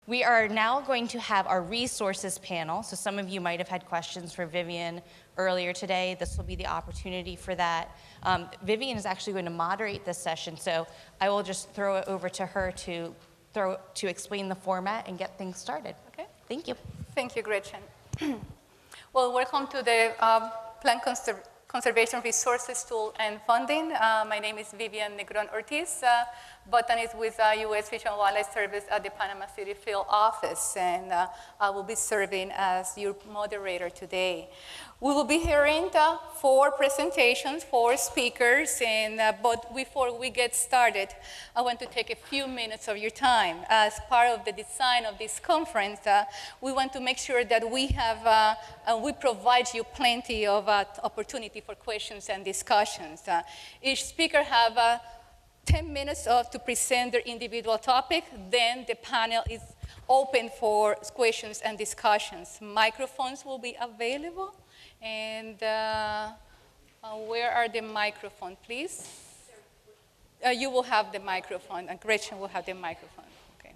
We are now going to have our resources panel. So some of you might have had questions for Vivian earlier today. This will be the opportunity for that. Vivian is actually going to moderate this session, so I will just throw it over to her to explain the format and get things started. Okay. Thank you. Thank you, Gretchen. Well, welcome to the Plant Conservation Resources Tool and Funding. My name is Vivian Negrón-Ortiz, Botanist with U.S. Fish and Wildlife Service at the Panama City Field Office, and I will be serving as your moderator today. We will be hearing 4 presentations, 4 speakers, and but before we get started, I want to take a few minutes of your time. As part of the design of this conference, we want to make sure that we provide you plenty of opportunity for questions and discussions. Each speaker have 10 minutes to present their individual topic, then the panel is open for questions and discussions. Microphones will be available. And where are the microphones, please? You will have the microphone, and Gretchen will have the microphone. Okay.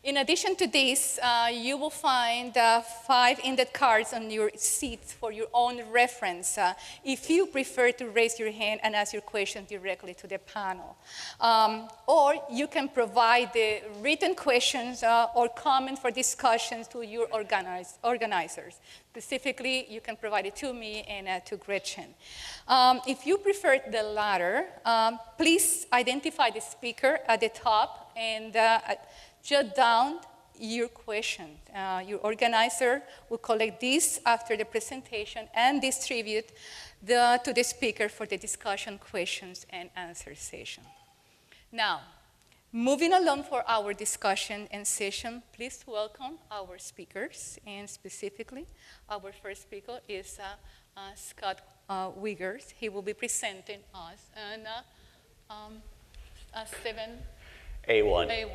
In addition to this, you will find 5 index cards on your seats for your own reference if you prefer to raise your hand and ask your question directly to the panel. Or you can provide the written questions or comments for discussions to your organizers. Specifically, you can provide it to me and to Gretchen. If you prefer the latter, please identify the speaker at the top and jot down your question. Your organizer will collect this after the presentation and distribute to the speaker for the discussion, questions, and answer session. Now, moving along for our discussion and session, please welcome our speakers, and specifically, our first speaker is Scott Wiggers. He will be presenting us on 7A1.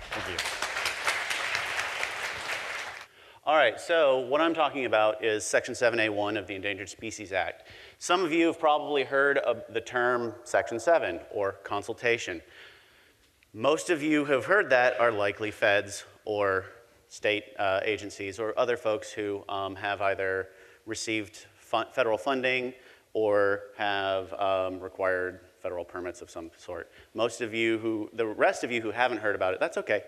Thank you. All right, so what I'm talking about is Section 7A1 of the Endangered Species Act. Some of you have probably heard of the term Section 7, or consultation. Most of you who have heard that are likely feds or state agencies or other folks who have either received federal funding or have required federal permits of some sort. The rest of you who haven't heard about it, that's okay.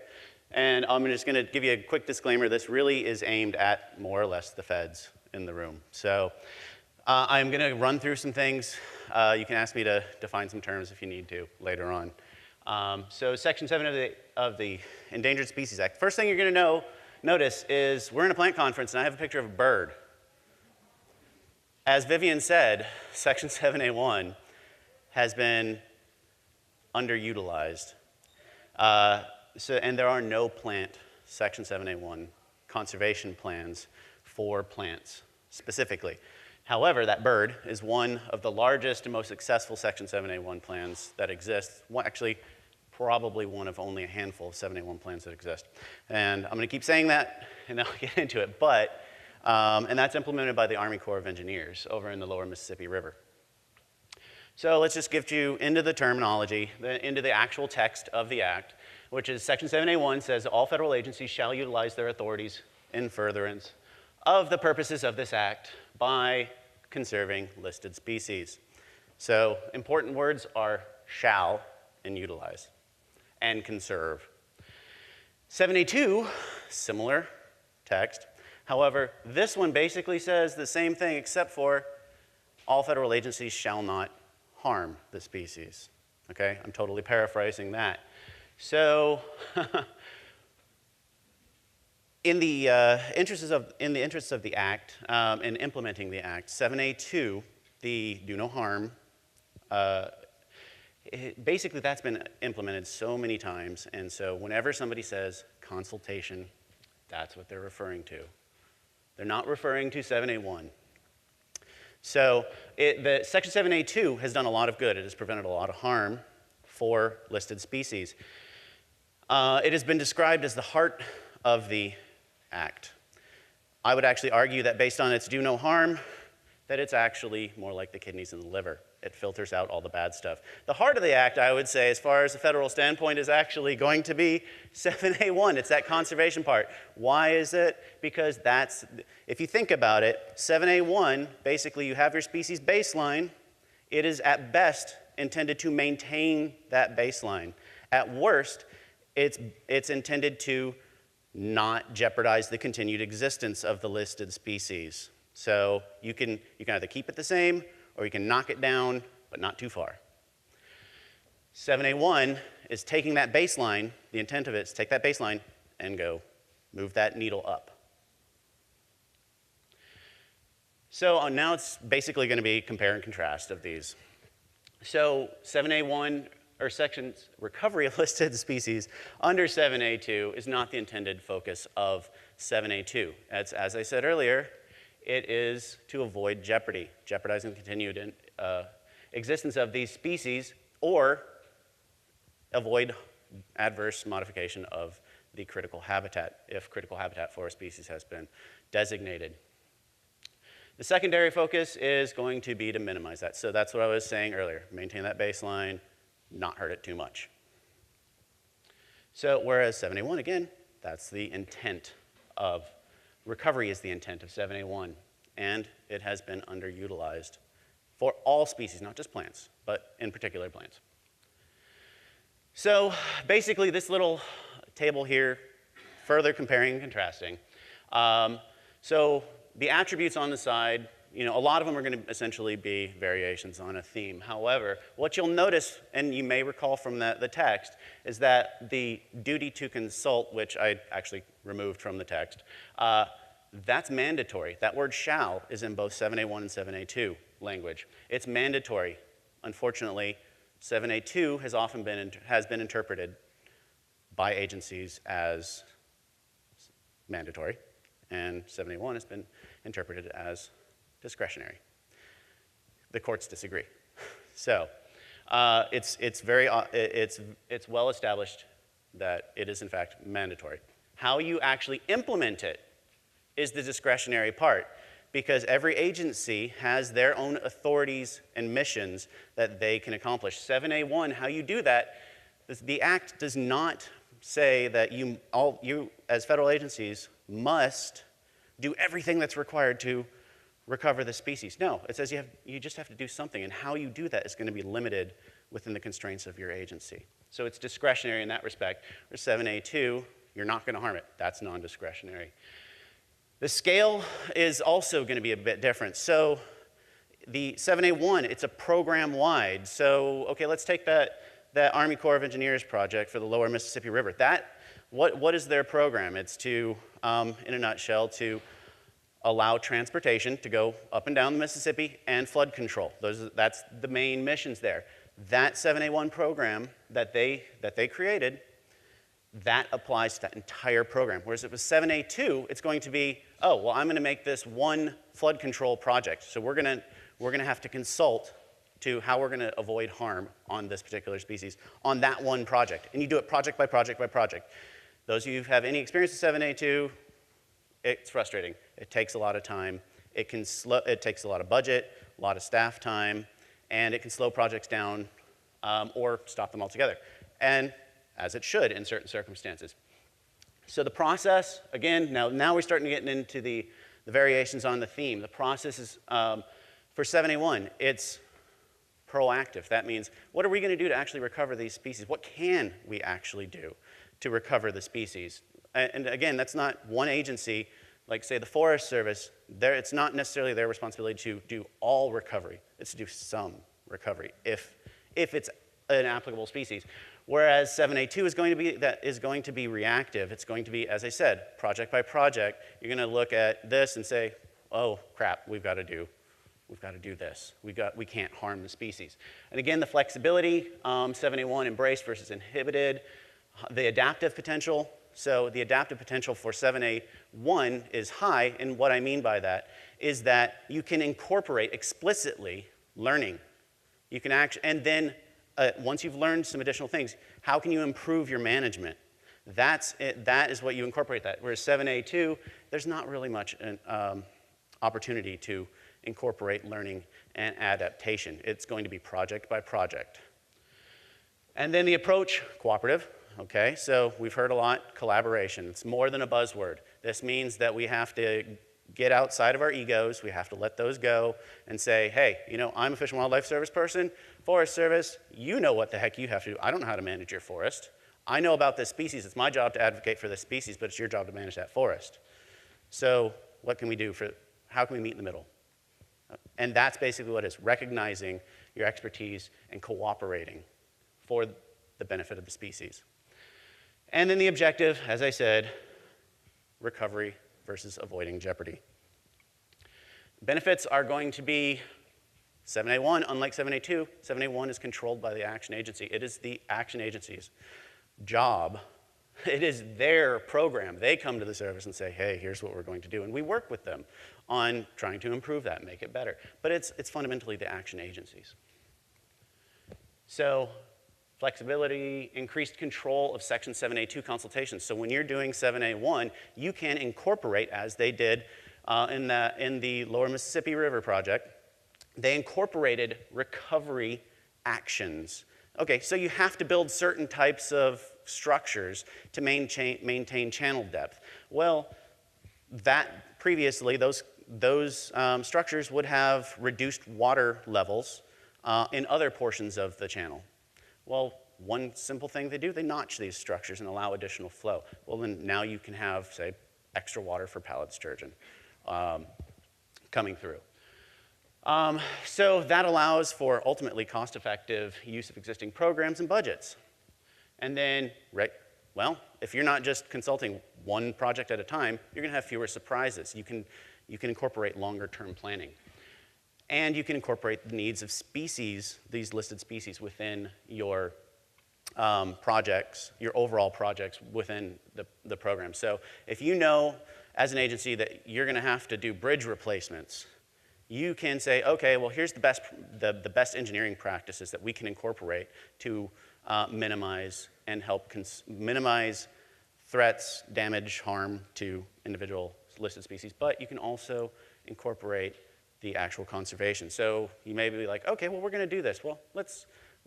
And I'm just gonna give you a quick disclaimer. This really is aimed at more or less the feds in the room. So I'm gonna run through some things. You can ask me to define some terms if you need to later on. So Section 7 of the Endangered Species Act. First thing you're gonna notice is we're in a plant conference and I have a picture of a bird. As Vivian said, Section 7A1 has been underutilized. And there are no plant Section 7A1 conservation plans for plants specifically. However, that bird is one of the largest and most successful Section 7A1 plans that exist. Actually, probably one of only a handful of 7A1 plans that exist. And I'm gonna keep saying that, and then I'll get into it. And that's implemented by the Army Corps of Engineers over in the lower Mississippi River. So let's just get you into the terminology, into the actual text of the act, which is Section 7A1 says all federal agencies shall utilize their authorities in furtherance of the purposes of this act by conserving listed species. So important words are shall and utilize and conserve. 7A2, similar text. However, this one basically says the same thing except for all federal agencies shall not harm the species. Okay, I'm totally paraphrasing that. So, in the interests of the act and implementing the act, 7A2, the do no harm, basically that's been implemented so many times, and so whenever somebody says consultation, that's what they're referring to. They're not referring to 7A1. So the Section 7A2 has done a lot of good. It has prevented a lot of harm for listed species. It has been described as the heart of the act. I would actually argue that based on its do no harm, that it's actually more like the kidneys and the liver. It filters out all the bad stuff. The heart of the act, I would say, as far as the federal standpoint, is actually going to be 7A1. It's that conservation part. Why is it? Because that's, if you think about it, 7A1, basically you have your species baseline. It is at best intended to maintain that baseline. At worst, it's intended to not jeopardize the continued existence of the listed species. So you can either keep it the same or you can knock it down, but not too far. 7A1 is taking that baseline, the intent of it is take that baseline and go move that needle up. So now it's basically going to be compare and contrast of these. So 7A1, or sections recovery of listed species under 7A2 is not the intended focus of 7A2. As I said earlier, it is to avoid jeopardy, jeopardizing the continued existence of these species, or avoid adverse modification of the critical habitat, if critical habitat for a species has been designated. The secondary focus is going to be to minimize that. So that's what I was saying earlier, maintain that baseline, not hurt it too much. So whereas 7A1, again, that's the intent of, recovery is the intent of 7A1, and it has been underutilized for all species, not just plants, but in particular plants. So basically this little table here, further comparing and contrasting. So the attributes on the side, a lot of them are going to essentially be variations on a theme. However, what you'll notice, and you may recall from the text, is that the duty to consult, which I actually removed from the text, that's mandatory. That word shall is in both 7A1 and 7A2 language. It's mandatory. Unfortunately, 7A2 has been interpreted by agencies as mandatory, and 7A1 has been interpreted as discretionary. The courts disagree. So it's well established that it is in fact mandatory. How you actually implement it is the discretionary part, because every agency has their own authorities and missions that they can accomplish. 7A1, how you do that, the Act does not say that you as federal agencies must do everything that's required to recover the species. No, it says you just have to do something, and how you do that is going to be limited within the constraints of your agency. So it's discretionary in that respect. For 7A2, you're not going to harm it. That's non-discretionary. The scale is also going to be a bit different. So the 7A1, it's a program-wide. So, okay, let's take that Army Corps of Engineers project for the lower Mississippi River. What is their program? It's to, in a nutshell, to allow transportation to go up and down the Mississippi and flood control. That's the main missions there. That 7A1 program that they created, that applies to that entire program. Whereas if it was 7A2, it's going to be, oh, well, I'm going to make this one flood control project. So we're going to have to consult to how we're going to avoid harm on this particular species on that one project. And you do it project by project by project. Those of you who have any experience with 7A2, it's frustrating. It takes a lot of time. It takes a lot of budget, a lot of staff time, and it can slow projects down or stop them altogether. And as it should in certain circumstances. So the process, again, now we're starting to get into the variations on the theme. The process is, for 7A1, it's proactive. That means, what are we going to do to actually recover these species? What can we actually do to recover the species? And again, that's not one agency, like say the Forest Service, it's not necessarily their responsibility to do all recovery. It's to do some recovery if it's an applicable species. Whereas 7A2 is going to be reactive. It's going to be, as I said, project by project. You're going to look at this and say, oh crap, we've got to do this. We can't harm the species. And again, the flexibility, 7A1 embraced versus inhibited, the adaptive potential. So the adaptive potential for 7A1 is high, and what I mean by that is that you can incorporate explicitly learning. You can and then once you've learned some additional things, how can you improve your management? That is what you incorporate that. Whereas 7A2, there's not really much opportunity to incorporate learning and adaptation. It's going to be project by project. And then the approach, cooperative. Okay, so we've heard a lot, collaboration. It's more than a buzzword. This means that we have to get outside of our egos. We have to let those go and say, hey, you know, I'm a Fish and Wildlife Service person, Forest Service, you know what the heck you have to do. I don't know how to manage your forest. I know about this species. It's my job to advocate for this species, but it's your job to manage that forest. So what can we do how can we meet in the middle? And that's basically what it is, recognizing your expertise and cooperating for the benefit of the species. And then the objective, as I said, recovery versus avoiding jeopardy. Benefits are going to be 7A1, unlike 7A2. 7A1 is controlled by the action agency. It is the action agency's job. It is their program. They come to the service and say, hey, here's what we're going to do. And we work with them on trying to improve that, make it better. But it's fundamentally the action agencies. So flexibility, increased control of Section 7A2 consultations. So when you're doing 7A1, you can incorporate, as they did in the Lower Mississippi River project, they incorporated recovery actions. Okay, so you have to build certain types of structures to maintain channel depth. Well, that previously, those structures would have reduced water levels in other portions of the channel. Well, one simple thing they do, they notch these structures and allow additional flow. Well, then now you can have, say, extra water for pallid sturgeon coming through. So that allows for ultimately cost-effective use of existing programs and budgets. And then, well, if you're not just consulting one project at a time, you're going to have fewer surprises. You can incorporate longer-term planning. And you can incorporate the needs of species, these listed species, within your projects, your overall projects within the program. So if you know, as an agency, that you're going to have to do bridge replacements, you can say, okay, well, here's the best engineering practices that we can incorporate to minimize and help minimize threats, damage, harm to individual listed species. But you can also incorporate the actual conservation. So you may be like, okay, well, we're going to do this. Well,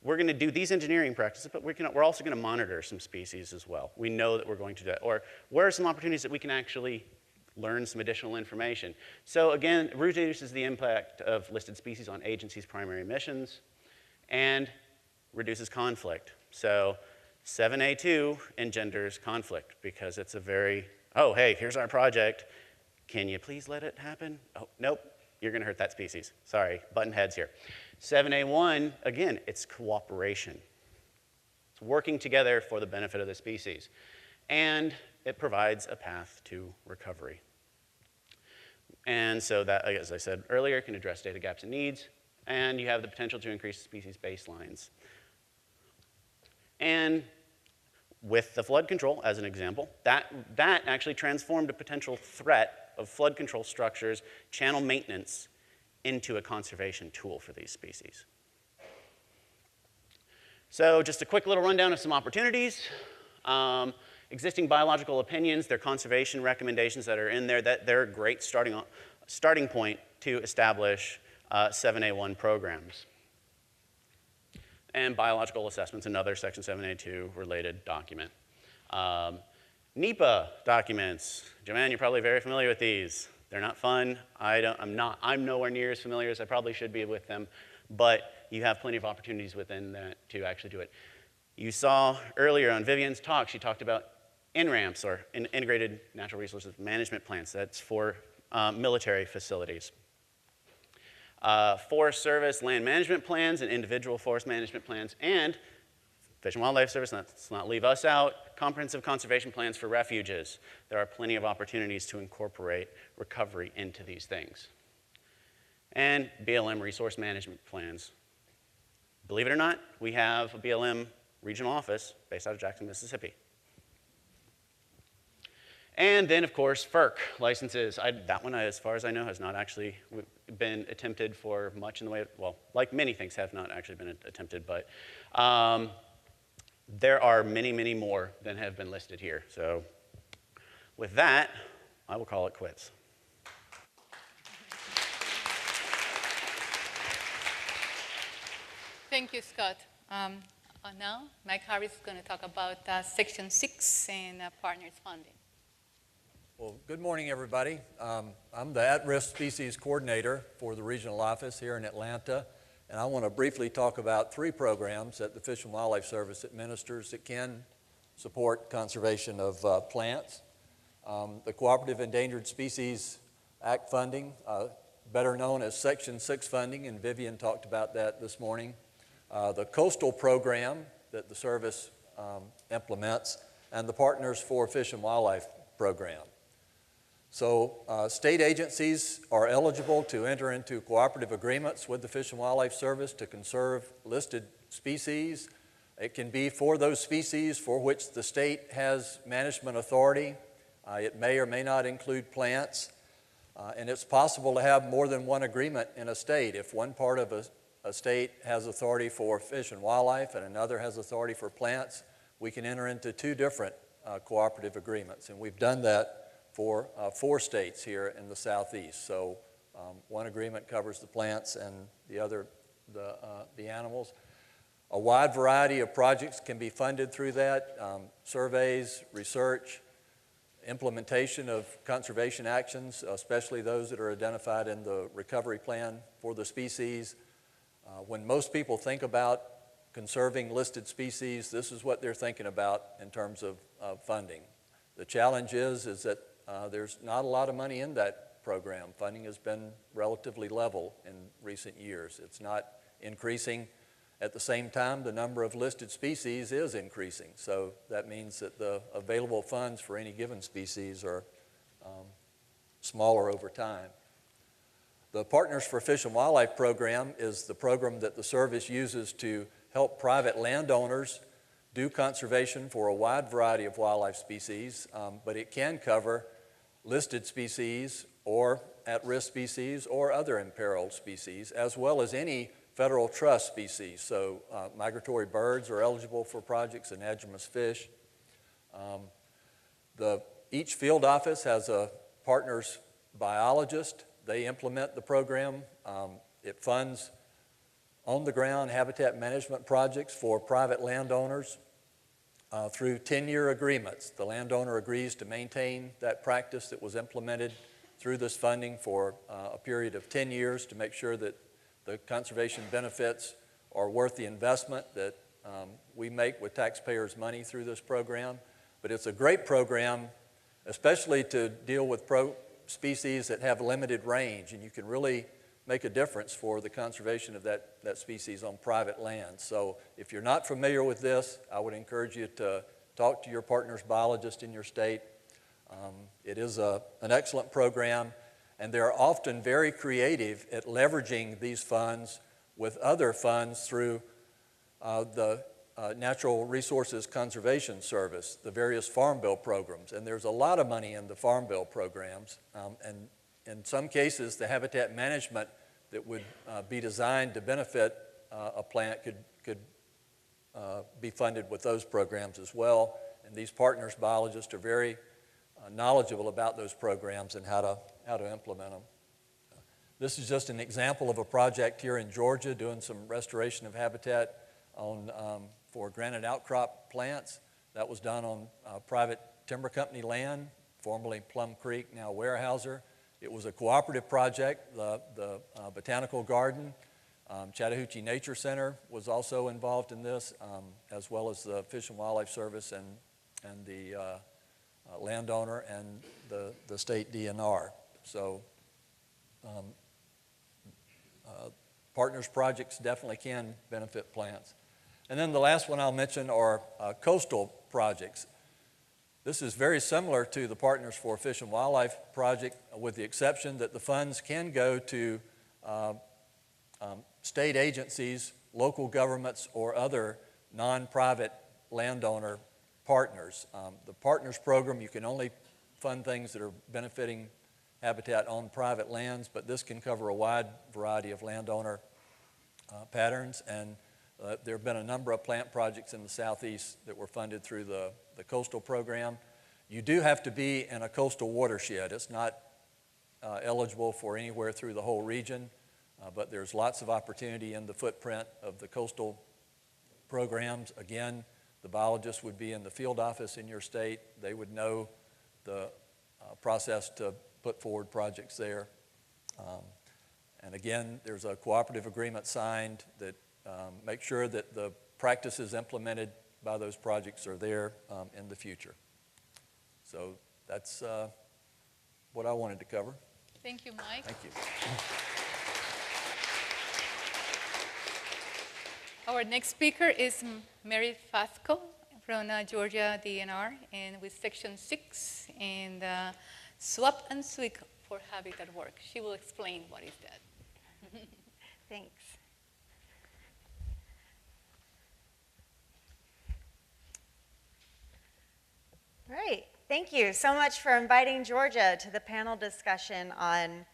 we're going to do these engineering practices, but we're also going to monitor some species as well. We know that we're going to do that. Or where are some opportunities that we can actually learn some additional information? So again, reduces the impact of listed species on agencies' primary missions and reduces conflict. So 7A2 engenders conflict because it's a very, oh, hey, here's our project. Can you please let it happen? Oh, nope. You're going to hurt that species. Sorry, button heads here. 7A1, again, it's cooperation. It's working together for the benefit of the species. And it provides a path to recovery. And so that, as I said earlier, can address data gaps and needs, and you have the potential to increase species baselines. And with the flood control, as an example, that actually transformed a potential threat of flood control structures, channel maintenance, into a conservation tool for these species. So just a quick little rundown of some opportunities. Existing biological opinions, their conservation recommendations that are in there, they're a great starting point to establish 7A1 programs. And biological assessments, another Section 7A2 related document. NEPA documents. Joanne, you're probably very familiar with these. They're not fun. I'm nowhere near as familiar as I probably should be with them, but you have plenty of opportunities within that to actually do it. You saw earlier on Vivian's talk, she talked about INRAMPs, or Integrated Natural Resources Management Plans. That's for military facilities. Forest Service land management plans and individual forest management plans, and Fish and Wildlife Service, let's not leave us out, comprehensive conservation plans for refuges. There are plenty of opportunities to incorporate recovery into these things. And BLM resource management plans. Believe it or not, we have a BLM regional office based out of Jackson, Mississippi. And then, of course, FERC licenses. That one, as far as I know, has not actually been attempted for much in the way of, well, like many things have not actually been attempted, but there are many, many more than have been listed here. So with that, I will call it quits. Thank you, Scott. Now, Mike Harris is going to talk about Section 6 and partners funding. Well, good morning, everybody. I'm the at-risk species coordinator for the regional office here in Atlanta, and I want to briefly talk about 3 programs that the Fish and Wildlife Service administers that can support conservation of plants. The Cooperative Endangered Species Act funding, better known as Section 6 funding, and Vivian talked about that this morning. The coastal program that the service implements, and the Partners for Fish and Wildlife program. So state agencies are eligible to enter into cooperative agreements with the Fish and Wildlife Service to conserve listed species. It can be for those species for which the state has management authority. It may or may not include plants. And it's possible to have more than one agreement in a state. If one part of a state has authority for fish and wildlife and another has authority for plants, we can enter into 2 different cooperative agreements. And we've done that for 4 states here in the Southeast. So one agreement covers the plants and the other the animals. A wide variety of projects can be funded through that, surveys, research, implementation of conservation actions, especially those that are identified in the recovery plan for the species. When most people think about conserving listed species, this is what they're thinking about in terms of funding. The challenge is that there's not a lot of money in that program. Funding has been relatively level in recent years. It's not increasing. At the same time, the number of listed species is increasing. So that means that the available funds for any given species are smaller over time. The Partners for Fish and Wildlife program is the program that the service uses to help private landowners do conservation for a wide variety of wildlife species, but it can cover listed species or at-risk species or other imperiled species, as well as any federal trust species. So migratory birds are eligible for projects, and anadromous fish. Each field office has a partners biologist. They implement the program. It funds on-the-ground habitat management projects for private landowners through 10-year agreements. The landowner agrees to maintain that practice that was implemented through this funding for a period of 10 years to make sure that the conservation benefits are worth the investment that we make with taxpayers' money through this program. But it's a great program, especially to deal with species that have limited range, and you can really make a difference for the conservation of that species on private land. So if you're not familiar with this, I would encourage you to talk to your partner's biologist in your state. It is an excellent program, and they're often very creative at leveraging these funds with other funds through the Natural Resources Conservation Service, the various Farm Bill programs. And there's a lot of money in the Farm Bill programs. And in some cases, the habitat management that would be designed to benefit a plant could be funded with those programs as well. And these partners biologists are very knowledgeable about those programs and how to implement them. This is just an example of a project here in Georgia doing some restoration of habitat for granite outcrop plants. That was done on private timber company land, formerly Plum Creek, now Weyerhaeuser. It was a cooperative project. The Botanical Garden, Chattahoochee Nature Center was also involved in this, as well as the Fish and Wildlife Service and the landowner and the state DNR. So partners projects definitely can benefit plants. And then the last one I'll mention are coastal projects. This is very similar to the Partners for Fish and Wildlife project, with the exception that the funds can go to state agencies, local governments, or other non-private landowner partners. The Partners program, you can only fund things that are benefiting habitat on private lands, but this can cover a wide variety of landowner patterns. And there have been a number of plant projects in the Southeast that were funded through the coastal program. You do have to be in a coastal watershed. It's not eligible for anywhere through the whole region. But there's lots of opportunity in the footprint of the coastal programs. Again, the biologists would be in the field office in your state. They would know the process to put forward projects there. And again, there's a cooperative agreement signed that makes sure that the practices implemented by those projects are there in the future. So that's what I wanted to cover. Thank you, Mike. Thank you. Our next speaker is Mary Pfaffko from Georgia DNR, and with Section 6 and swap and swig for habitat work. She will explain what is that. Thanks. All right, thank you so much for inviting Georgia to the panel discussion on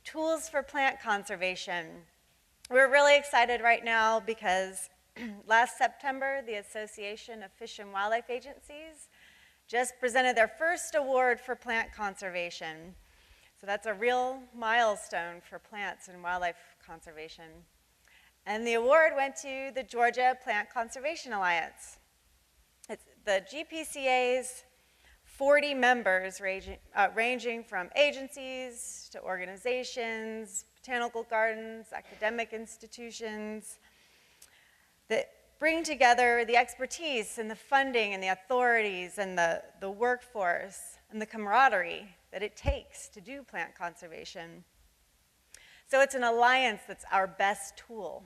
tools for plant conservation. We're really excited right now because last September, the Association of Fish and Wildlife Agencies just presented their first award for plant conservation. So that's a real milestone for plants and wildlife conservation. And the award went to the Georgia Plant Conservation Alliance. It's the GPCA's 40 members ranging from agencies to organizations, botanical gardens, academic institutions that bring together the expertise and the funding and the authorities and the workforce and the camaraderie that it takes to do plant conservation. So it's an alliance that's our best tool.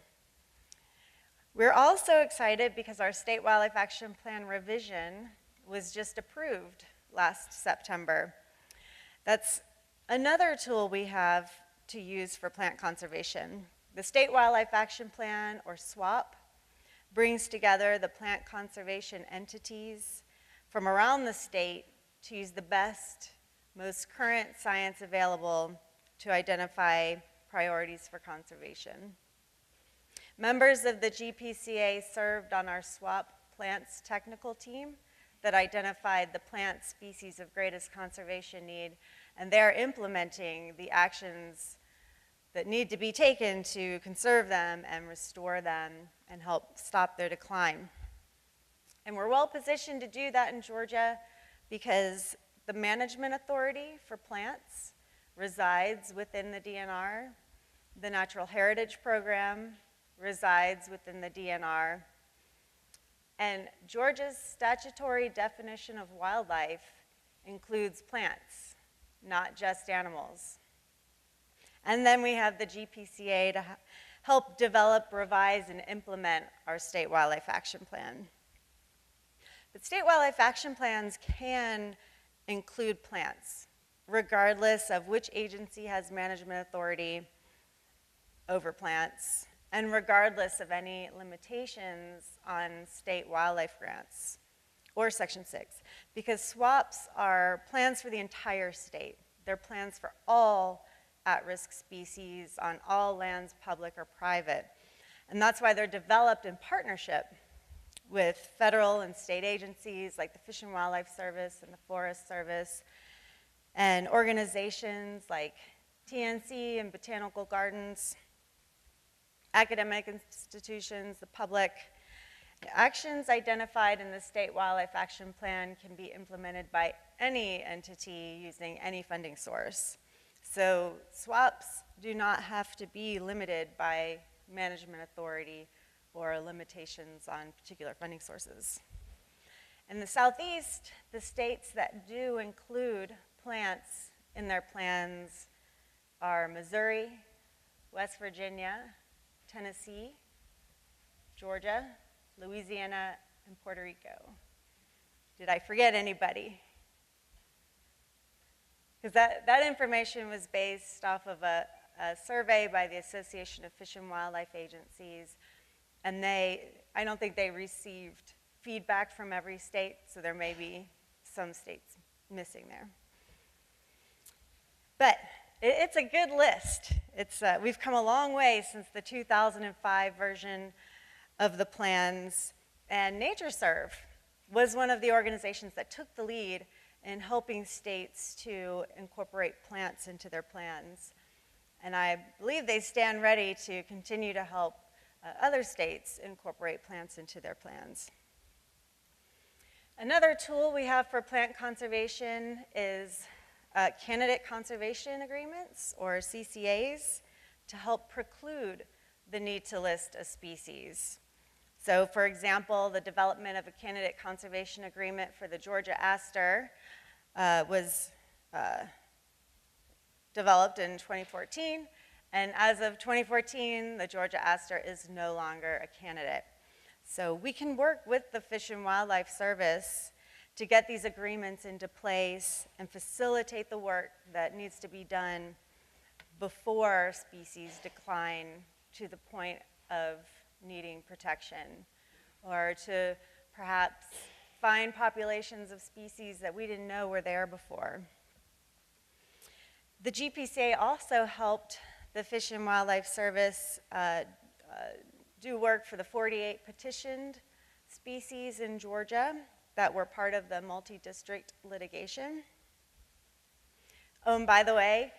We're also excited because our State Wildlife Action Plan revision was just approved last September. That's another tool we have to use for plant conservation. The State Wildlife Action Plan, or SWAP, brings together the plant conservation entities from around the state to use the best, most current science available to identify priorities for conservation. Members of the GPCA served on our SWAP plants technical team that identified the plant species of greatest conservation need, and they're implementing the actions that need to be taken to conserve them and restore them and help stop their decline. And we're well positioned to do that in Georgia because the management authority for plants resides within the DNR. The Natural Heritage Program resides within the DNR. And Georgia's statutory definition of wildlife includes plants, not just animals. And then we have the GPCA to help develop, revise, and implement our State Wildlife Action Plan. But State Wildlife Action Plans can include plants, regardless of which agency has management authority over plants, and regardless of any limitations on state wildlife grants or Section 6, because SWAPs are plans for the entire state. They're plans for all at-risk species on all lands, public or private. And that's why they're developed in partnership with federal and state agencies like the Fish and Wildlife Service and the Forest Service, and organizations like TNC and Botanical Gardens, academic institutions, the public. Actions identified in the State Wildlife Action Plan can be implemented by any entity using any funding source. So SWAPs do not have to be limited by management authority or limitations on particular funding sources. In the Southeast, the states that do include plants in their plans are Missouri, West Virginia, Tennessee, Georgia, Louisiana, and Puerto Rico. Did I forget anybody? Because that information was based off of a survey by the Association of Fish and Wildlife Agencies, and I don't think they received feedback from every state, so there may be some states missing there. But it's a good list. We've come a long way since the 2005 version of the plans, and NatureServe was one of the organizations that took the lead in helping states to incorporate plants into their plans. And I believe they stand ready to continue to help other states incorporate plants into their plans. Another tool we have for plant conservation is candidate conservation agreements, or CCAs, to help preclude the need to list a species. So, for example, the development of a candidate conservation agreement for the Georgia aster was developed in 2014, and as of 2014, the Georgia aster is no longer a candidate. So we can work with the Fish and Wildlife Service to get these agreements into place and facilitate the work that needs to be done before species decline to the point of needing protection, or to perhaps find populations of species that we didn't know were there before. The GPCA also helped the Fish and Wildlife Service do work for the 48 petitioned species in Georgia that were part of the multi-district litigation. Oh, and by the way,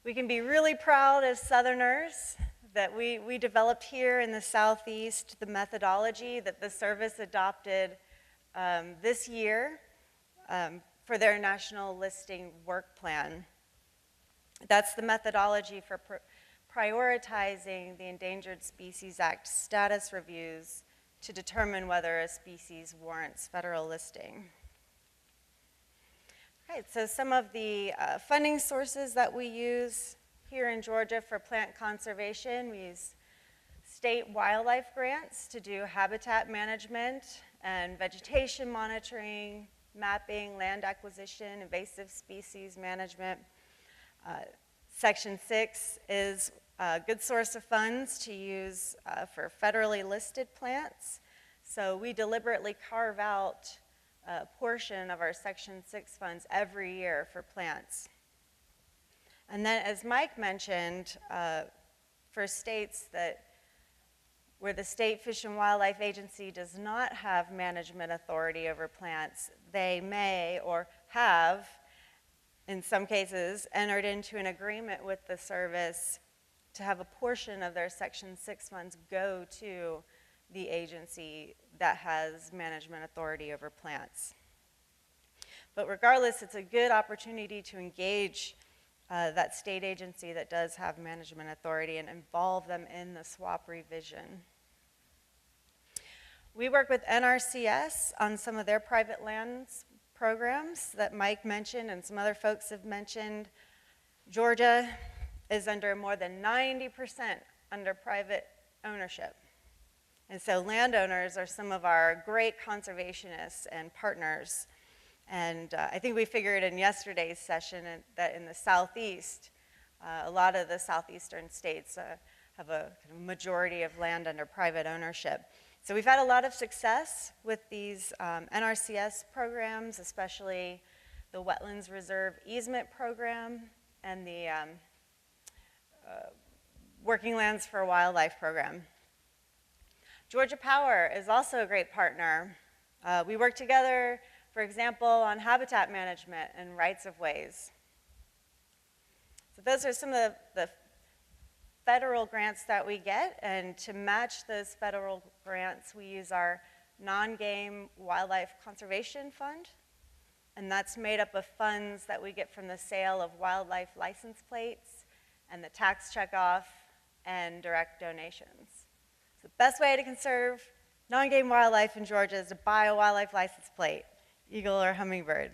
we can be really proud as Southerners that we developed here in the Southeast the methodology that the service adopted this year for their national listing work plan. That's the methodology for prioritizing the Endangered Species Act status reviews to determine whether a species warrants federal listing. All right, so some of the funding sources that we use here in Georgia for plant conservation: we use state wildlife grants to do habitat management and vegetation monitoring, mapping, land acquisition, invasive species management. Section 6 is a good source of funds to use for federally listed plants. So we deliberately carve out a portion of our Section 6 funds every year for plants. And then, as Mike mentioned, for states where the State Fish and Wildlife Agency does not have management authority over plants, they may or have, in some cases, entered into an agreement with the service to have a portion of their Section 6 funds go to the agency that has management authority over plants. But regardless, it's a good opportunity to engage that state agency that does have management authority and involve them in the swap revision. We work with NRCS on some of their private lands programs that Mike mentioned and some other folks have mentioned. Georgia is under more than 90% under private ownership. And so landowners are some of our great conservationists and partners. And I think we figured in yesterday's session that in the Southeast, a lot of the southeastern states have a kind of majority of land under private ownership. So we've had a lot of success with these NRCS programs, especially the Wetlands Reserve Easement Program and the Working Lands for Wildlife Program. Georgia Power is also a great partner. We work together, for example, on habitat management and rights-of-ways. So those are some of the federal grants that we get, and to match those federal grants, we use our non-game wildlife conservation fund, and that's made up of funds that we get from the sale of wildlife license plates and the tax checkoff and direct donations. So the best way to conserve non-game wildlife in Georgia is to buy a wildlife license plate, eagle or hummingbird.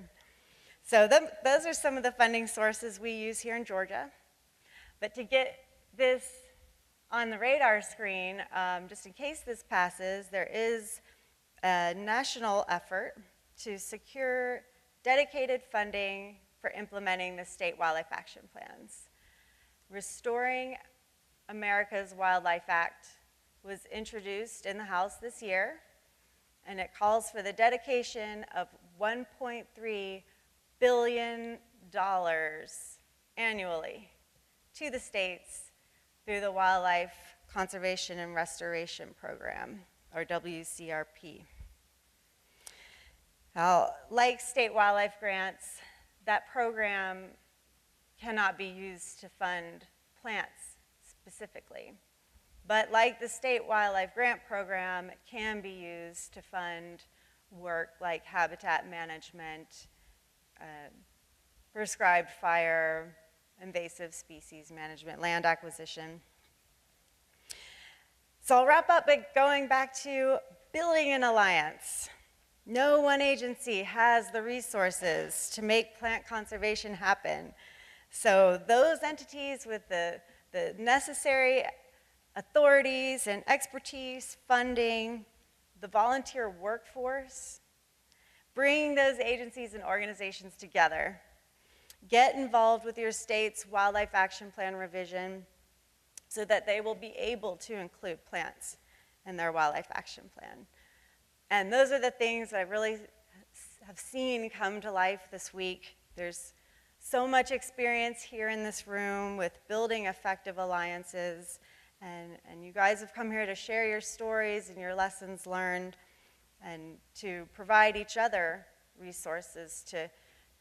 So those are some of the funding sources we use here in Georgia. But to get this on the radar screen, just in case this passes, there is a national effort to secure dedicated funding for implementing the state wildlife action plans. Restoring America's Wildlife Act was introduced in the House this year, and it calls for the dedication of $1.3 billion annually to the states through the Wildlife Conservation and Restoration Program, or WCRP. Now, like state wildlife grants, that program cannot be used to fund plants specifically. But like the State Wildlife Grant Program, it can be used to fund work like habitat management, prescribed fire, invasive species management, land acquisition. So I'll wrap up by going back to building an alliance. No one agency has the resources to make plant conservation happen. So those entities with the necessary authorities and expertise, funding, the volunteer workforce, bring those agencies and organizations together. Get involved with your state's Wildlife Action Plan revision so that they will be able to include plants in their Wildlife Action Plan. And those are the things that I really have seen come to life this week. There's so much experience here in this room with building effective alliances, and you guys have come here to share your stories and your lessons learned and to provide each other resources to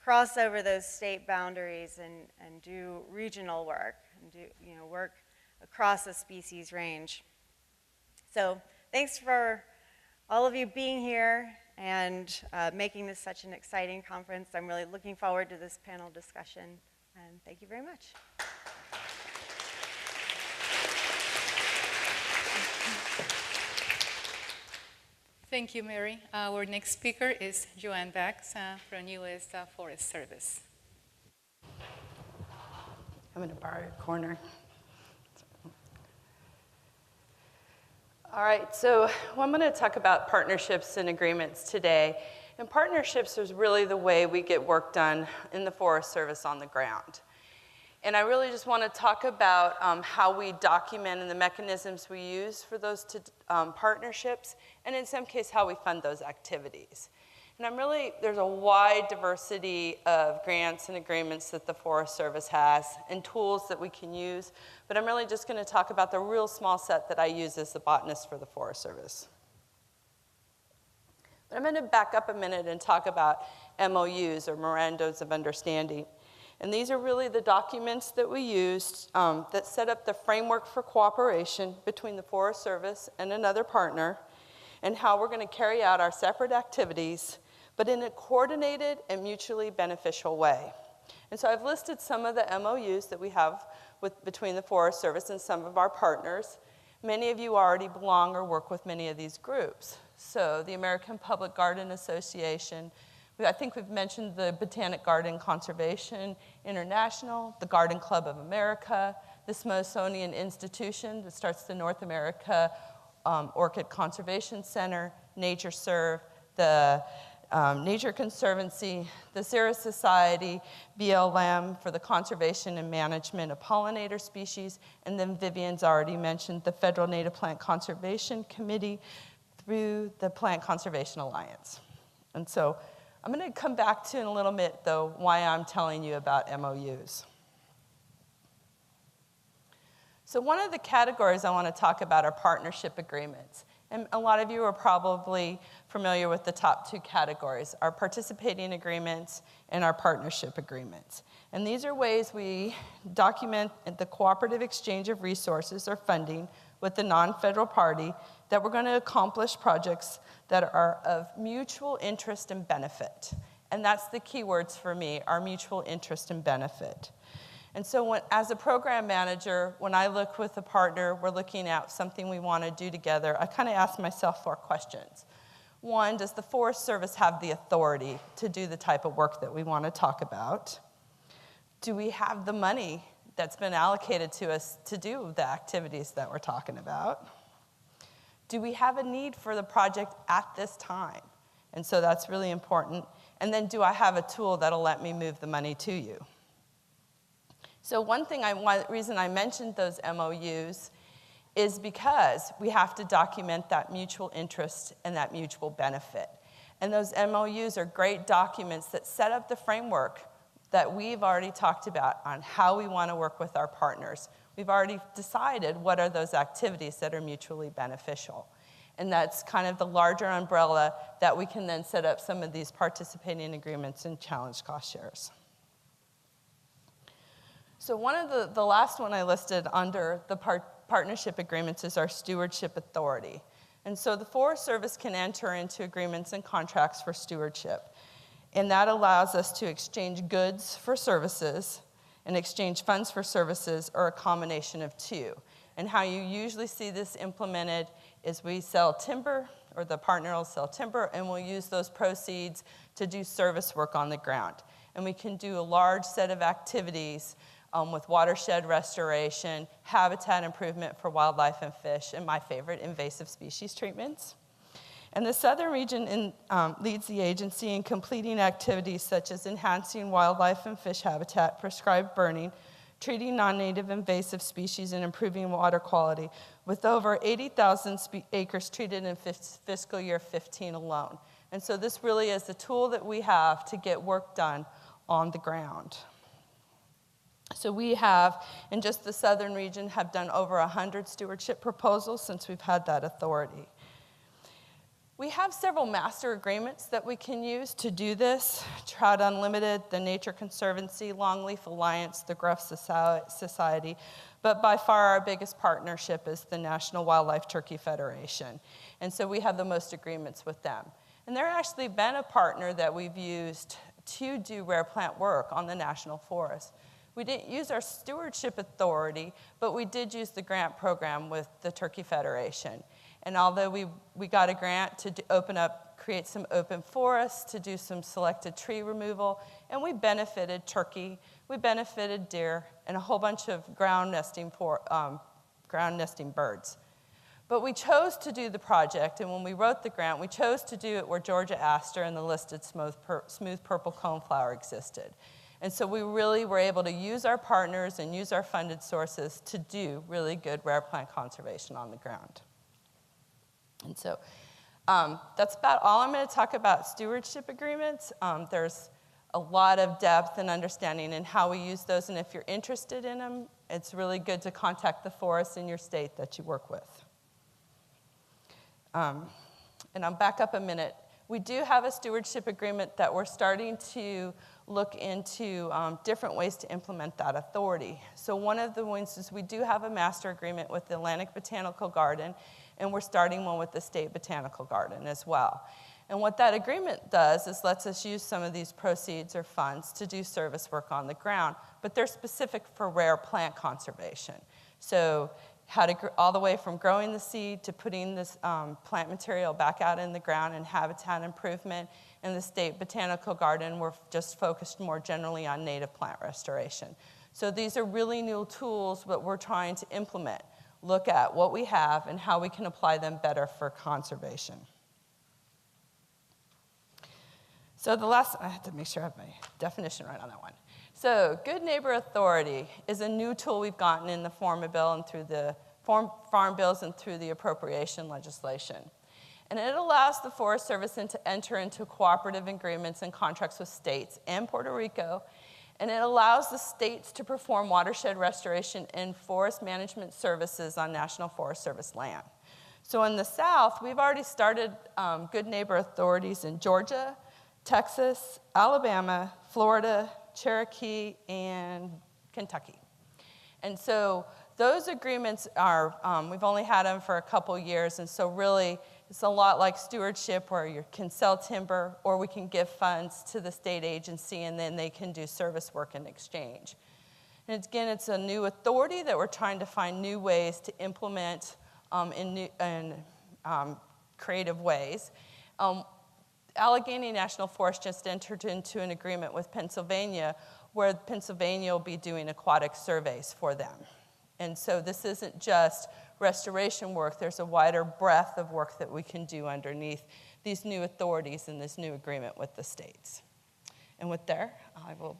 cross over those state boundaries and do regional work and do work across a species range. So thanks for all of you being here and making this such an exciting conference. I'm really looking forward to this panel discussion, and thank you very much. Thank you, Mary. Our next speaker is Joanne from US Forest Service. I'm going to borrow your corner. All right, so I'm going to talk about partnerships and agreements today. And partnerships is really the way we get work done in the Forest Service on the ground. And I really just want to talk about how we document and the mechanisms we use for those partnerships, and in some cases, how we fund those activities. And there's a wide diversity of grants and agreements that the Forest Service has and tools that we can use, but I'm really just going to talk about the real small set that I use as the botanist for the Forest Service. But I'm going to back up a minute and talk about MOUs, or Memorandums of Understanding. And these are really the documents that we used that set up the framework for cooperation between the Forest Service and another partner, and how we're going to carry out our separate activities, but in a coordinated and mutually beneficial way. And so I've listed some of the MOUs that we have between the Forest Service and some of our partners. Many of you already belong or work with many of these groups. So the American Public Garden Association, I think we've mentioned the Botanic Garden Conservation International, the Garden Club of America, the Smithsonian Institution that starts the North America Orchid Conservation Center, NatureServe, the Nature Conservancy, the Sarah Society, BLM for the conservation and management of pollinator species, and then Vivian's already mentioned the Federal Native Plant Conservation Committee through the Plant Conservation Alliance. And so I'm going to come back to in a little bit, though, why I'm telling you about MOUs. So one of the categories I want to talk about are partnership agreements. And a lot of you are probably familiar with the top two categories, our participating agreements and our partnership agreements. And these are ways we document the cooperative exchange of resources or funding with the non-federal party that we're going to accomplish projects that are of mutual interest and benefit. And that's the key words for me, our mutual interest and benefit. And so as a program manager, when I look with a partner, we're looking at something we want to do together, I kind of ask myself 4 questions. One, does the Forest Service have the authority to do the type of work that we want to talk about? Do we have the money that's been allocated to us to do the activities that we're talking about? Do we have a need for the project at this time? And so that's really important. And then do I have a tool that'll let me move the money to you? So one reason I mentioned those MOUs is because we have to document that mutual interest and that mutual benefit. And those MOUs are great documents that set up the framework that we've already talked about on how we want to work with our partners. We've already decided what are those activities that are mutually beneficial. And that's kind of the larger umbrella that we can then set up some of these participating agreements and challenge cost shares. So one of the last one I listed under the partnership agreements is our stewardship authority. And so the Forest Service can enter into agreements and contracts for stewardship. And that allows us to exchange goods for services and exchange funds for services, or a combination of two. And how you usually see this implemented is we sell timber, or the partner will sell timber, and we'll use those proceeds to do service work on the ground. And we can do a large set of activities with watershed restoration, habitat improvement for wildlife and fish, and my favorite, invasive species treatments. And the Southern region leads the agency in completing activities such as enhancing wildlife and fish habitat, prescribed burning, treating non-native invasive species, and improving water quality, with over 80,000 acres treated in fiscal year 15 alone. And so this really is the tool that we have to get work done on the ground. So we have, in just the Southern region, have done over 100 stewardship proposals since we've had that authority. We have several master agreements that we can use to do this. Trout Unlimited, the Nature Conservancy, Longleaf Alliance, the Gruff Society, but by far our biggest partnership is the National Wildlife Turkey Federation. And so we have the most agreements with them. And they're actually been a partner that we've used to do rare plant work on the National Forest. We didn't use our stewardship authority, but we did use the grant program with the Turkey Federation. And although we got a grant to create some open forests, to do some selected tree removal, and we benefited turkey, we benefited deer, and a whole bunch of ground nesting birds. But we chose to do the project, and when we wrote the grant, we chose to do it where Georgia aster and the listed smooth purple coneflower existed. And so we really were able to use our partners and use our funded sources to do really good rare plant conservation on the ground. And so that's about all I'm going to talk about stewardship agreements. There's a lot of depth and understanding in how we use those, and if you're interested in them, it's really good to contact the forest in your state that you work with. And I'll back up a minute. We do have a stewardship agreement that we're starting to look into different ways to implement that authority. So one of the ones is we do have a master agreement with the Atlantic Botanical Garden, and we're starting one with the State Botanical Garden as well. And what that agreement does is lets us use some of these proceeds or funds to do service work on the ground, but they're specific for rare plant conservation. So how to all the way from growing the seed to putting this plant material back out in the ground and habitat improvement. In the State Botanical Garden, we're just focused more generally on native plant restoration. So these are really new tools that we're trying to implement, look at what we have and how we can apply them better for conservation. So the last, I have to make sure I have my definition right on that one. So Good Neighbor Authority is a new tool we've gotten in the Farm Bill and through the farm bills and through the appropriation legislation. And it allows the Forest Service to enter into cooperative agreements and contracts with states and Puerto Rico, and it allows the states to perform watershed restoration and forest management services on National Forest Service land. So in the South, we've already started Good Neighbor Authorities in Georgia, Texas, Alabama, Florida, Cherokee, and Kentucky. And so those agreements are, we've only had them for a couple years, and so really it's a lot like stewardship where you can sell timber or we can give funds to the state agency and then they can do service work in exchange. And again, it's a new authority that we're trying to find new ways to implement in creative ways. Allegheny National Forest just entered into an agreement with Pennsylvania where Pennsylvania will be doing aquatic surveys for them. And so this isn't just restoration work, there's a wider breadth of work that we can do underneath these new authorities and this new agreement with the states. And with there, I will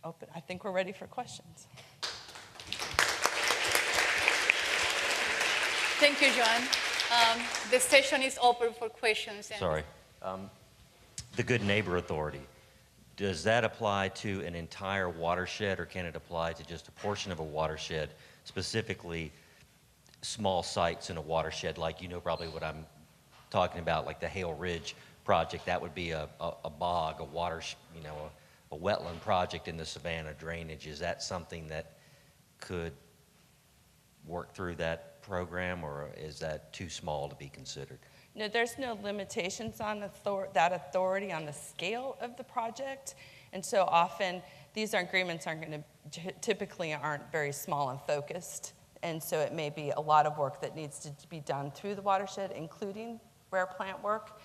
open, I think we're ready for questions. Thank you, Joanne. The session is open for questions. Sorry. The Good Neighbor Authority, does that apply to an entire watershed or can it apply to just a portion of a watershed, specifically small sites in a watershed, like you know probably what I'm talking about, like the Hale Ridge project? That would be a bog, a water, a wetland project in the Savannah drainage. Is that something that could work through that program, or is that too small to be considered? No, there's no limitations on that authority on the scale of the project. And so often, these agreements typically aren't very small and focused. And so it may be a lot of work that needs to be done through the watershed, including rare plant work.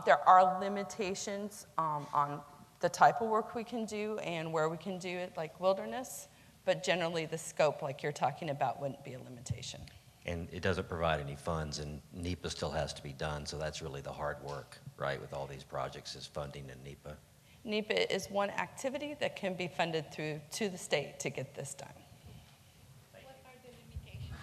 There are limitations on the type of work we can do and where we can do it, like wilderness. But generally, the scope, like you're talking about, wouldn't be a limitation. And it doesn't provide any funds, and NEPA still has to be done, so that's really the hard work, right, with all these projects is funding in NEPA. NEPA is one activity that can be funded through to the state to get this done. What are the limitations?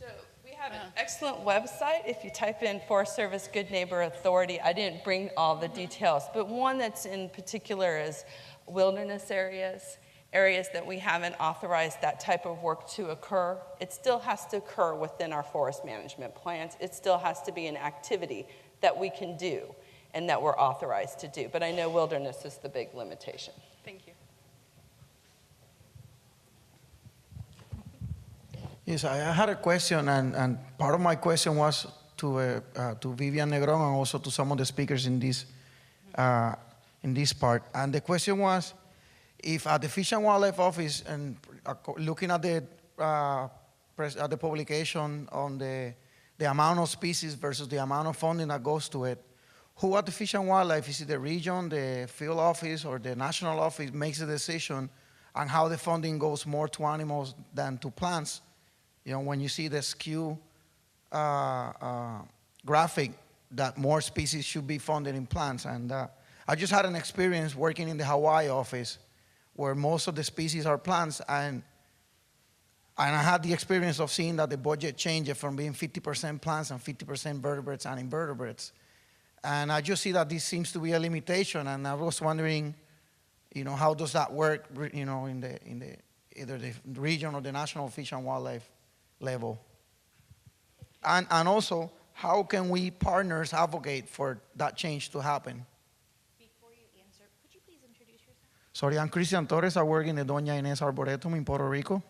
So we have an excellent website. If you type in Forest Service Good Neighbor Authority, I didn't bring all the details, but one that's in particular is wilderness areas that we haven't authorized that type of work to occur. It still has to occur within our forest management plans. It still has to be an activity that we can do and that we're authorized to do. But I know wilderness is the big limitation. Thank you. Yes, I had a question, and part of my question was to Vivian Negrón and also to some of the speakers in this part. And the question was, if at the Fish and Wildlife Office, and looking at the publication on the amount of species versus the amount of funding that goes to it, who at the Fish and Wildlife, is it the region, the field office, or the national office makes the decision on how the funding goes more to animals than to plants? You know, when you see the skew graphic that more species should be funded in plants. And I just had an experience working in the Hawaii office where most of the species are plants, and I had the experience of seeing that the budget changed from being 50% plants and 50% vertebrates and invertebrates. And I just see that this seems to be a limitation, and I was wondering, you know, how does that work, you know, in the either the region or the national fish and wildlife level? And also, how can we partners advocate for that change to happen? Before you answer, could you please introduce yourself? Sorry, I'm Christian Torres. I work in the Doña Inés Arboretum in Puerto Rico.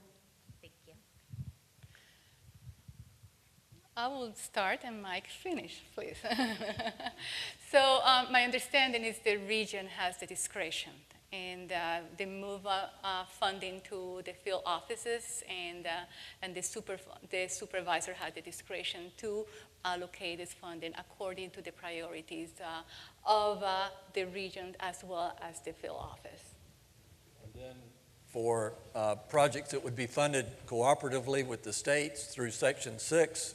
Thank you. I will start and Mike finish, please. So my understanding is the region has the discretion, and they move funding to the field offices, and the supervisor had the discretion to allocate this funding according to the priorities of the region as well as the field office. And then for projects that would be funded cooperatively with the states through Section 6,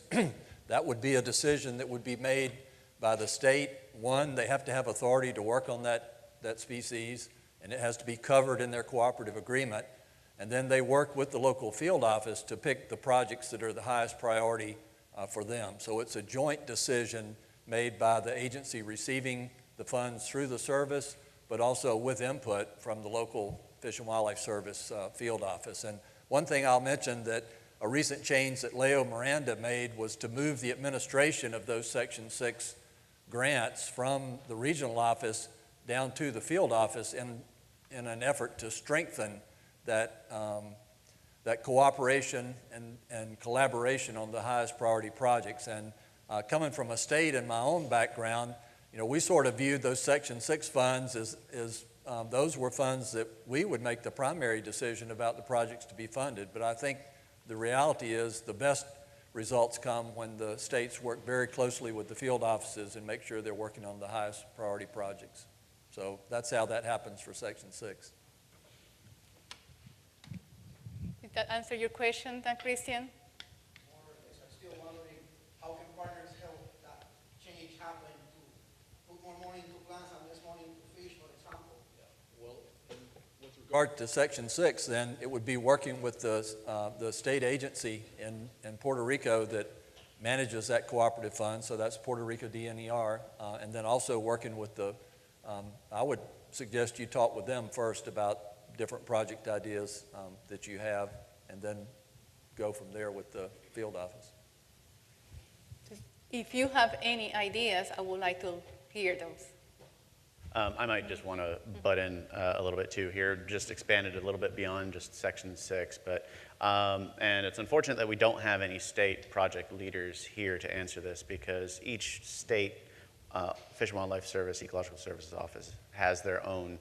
that would be a decision that would be made by the state. One, they have to have authority to work on that species, and it has to be covered in their cooperative agreement. And then they work with the local field office to pick the projects that are the highest priority for them. So it's a joint decision made by the agency receiving the funds through the service, but also with input from the local Fish and Wildlife Service field office. And one thing I'll mention that a recent change that Leo Miranda made was to move the administration of those Section 6 grants from the regional office down to the field office in an effort to strengthen that cooperation and collaboration on the highest priority projects. And coming from a state in my own background, you know, we sort of viewed those Section 6 funds as those were funds that we would make the primary decision about the projects to be funded. But I think the reality is the best results come when the states work very closely with the field offices and make sure they're working on the highest priority projects. So that's how that happens for Section 6. Did that answer your question, Christian? I'm still wondering, how can partners help that change happen to put more money into plants and less money into fish, for example? Well, with regard to Section 6, then it would be working with the state agency in Puerto Rico that manages that cooperative fund, so that's Puerto Rico DNER, and then also working with I would suggest you talk with them first about different project ideas that you have, and then go from there with the field office. If you have any ideas, I would like to hear those. I might just want to butt in a little bit too here, just expand it a little bit beyond just Section 6. But, and it's unfortunate that we don't have any state project leaders here to answer this, because each state Fish and Wildlife Service, Ecological Services Office has their own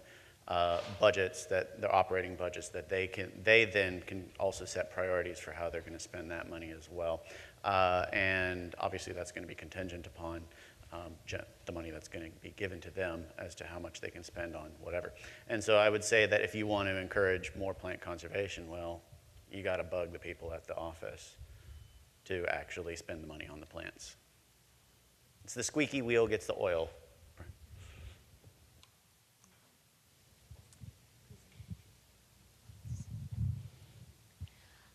budgets, that their operating budgets, that they then can also set priorities for how they're going to spend that money as well. And obviously that's going to be contingent upon the money that's going to be given to them as to how much they can spend on whatever. And so I would say that if you want to encourage more plant conservation, well, you got to bug the people at the office to actually spend the money on the plants. It's the squeaky wheel gets the oil.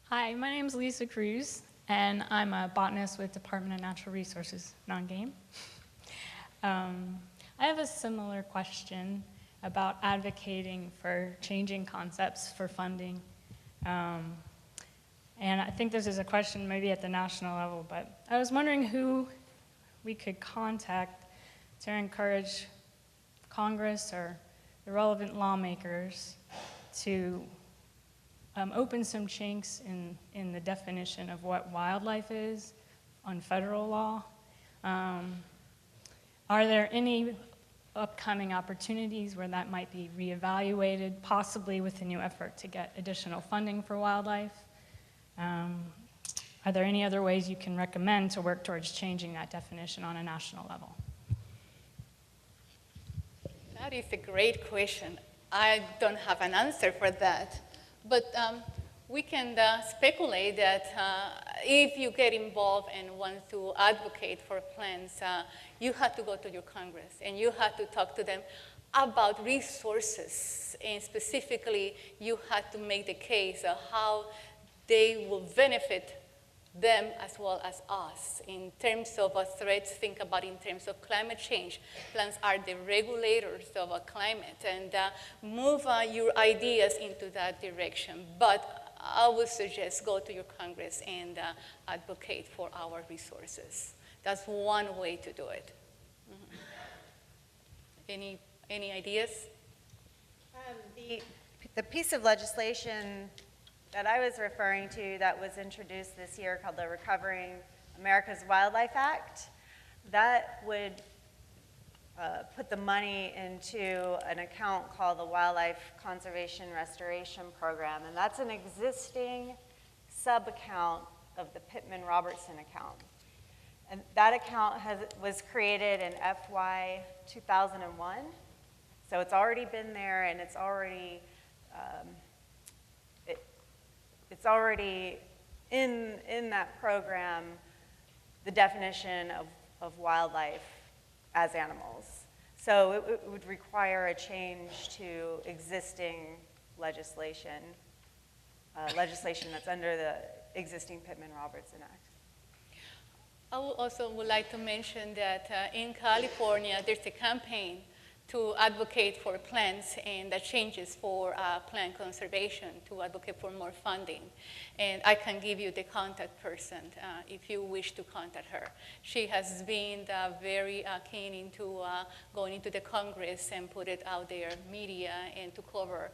Hi, my name is Lisa Cruz, and I'm a botanist with Department of Natural Resources, Nongame. I have a similar question about advocating for changing concepts for funding. And I think this is a question maybe at the national level, but I was wondering who we could contact to encourage Congress or the relevant lawmakers to open some chinks in the definition of what wildlife is on federal law. Are there any upcoming opportunities where that might be reevaluated, possibly with a new effort to get additional funding for wildlife? Are there any other ways you can recommend to work towards changing that definition on a national level? That is a great question. I don't have an answer for that. But we can speculate that if you get involved and want to advocate for plants, you have to go to your Congress and you have to talk to them about resources. And specifically, you have to make the case of how they will benefit them as well as us. In terms of threats, think about in terms of climate change. Plants are the regulators of a climate, and move your ideas into that direction. But I would suggest go to your Congress and advocate for our resources. That's one way to do it. Mm-hmm. Any ideas? The piece of legislation that I was referring to that was introduced this year called the Recovering America's Wildlife Act, that would put the money into an account called the Wildlife Conservation Restoration Program, and that's an existing sub-account of the Pittman-Robertson account. And that account was created in FY 2001, so it's already been there, and it's already in that program, the definition of wildlife as animals. So it would require a change to existing legislation that's under the existing Pittman-Robertson Act. I also would like to mention that in California, there's a campaign to advocate for plants and the changes for plant conservation, to advocate for more funding. And I can give you the contact person if you wish to contact her. She has been very keen into going into the Congress and put it out there, media, and to cover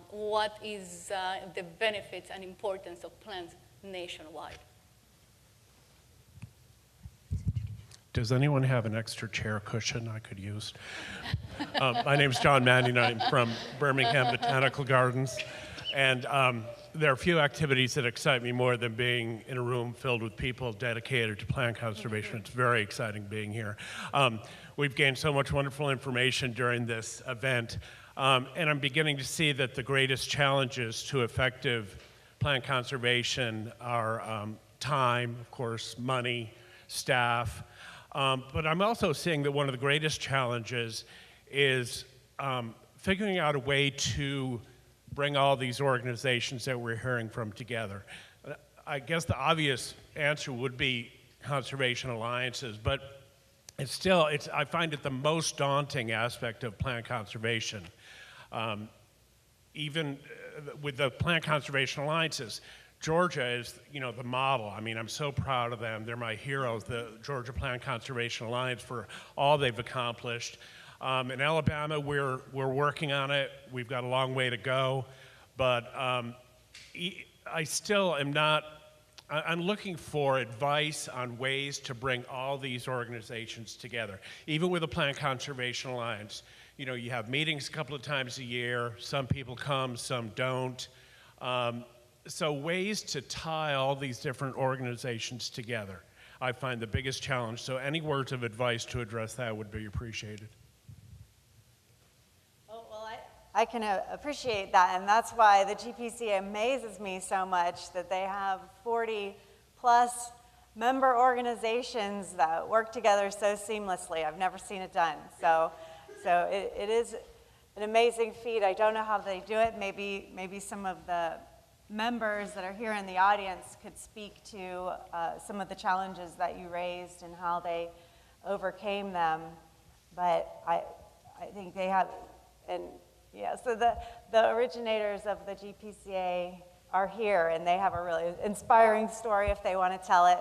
what is the benefits and importance of plants nationwide. Does anyone have an extra chair cushion I could use? My name's John Manning. I'm from Birmingham Botanical Gardens. And there are few activities that excite me more than being in a room filled with people dedicated to plant conservation. It's very exciting being here. We've gained so much wonderful information during this event. And I'm beginning to see that the greatest challenges to effective plant conservation are time, of course, money, staff. But I'm also seeing that one of the greatest challenges is figuring out a way to bring all these organizations that we're hearing from together. I guess the obvious answer would be conservation alliances, but I find it the most daunting aspect of plant conservation. Even with the plant conservation alliances, Georgia is, the model. I mean, I'm so proud of them. They're my heroes, the Georgia Plant Conservation Alliance, for all they've accomplished. In Alabama, we're working on it. We've got a long way to go, but I still am not. I'm looking for advice on ways to bring all these organizations together. Even with the Plant Conservation Alliance, you know, you have meetings a couple of times a year. Some people come, some don't. So ways to tie all these different organizations together, I find the biggest challenge. So any words of advice to address that would be appreciated. I can appreciate that, and that's why the GPCA amazes me so much that they have 40 plus member organizations that work together so seamlessly. I've never seen it done. So it is an amazing feat. I don't know how they do it. Maybe some of the members that are here in the audience could speak to some of the challenges that you raised and how they overcame them. But I think they have, and yeah, so the originators of the GPCA are here, and they have a really inspiring story if they want to tell it.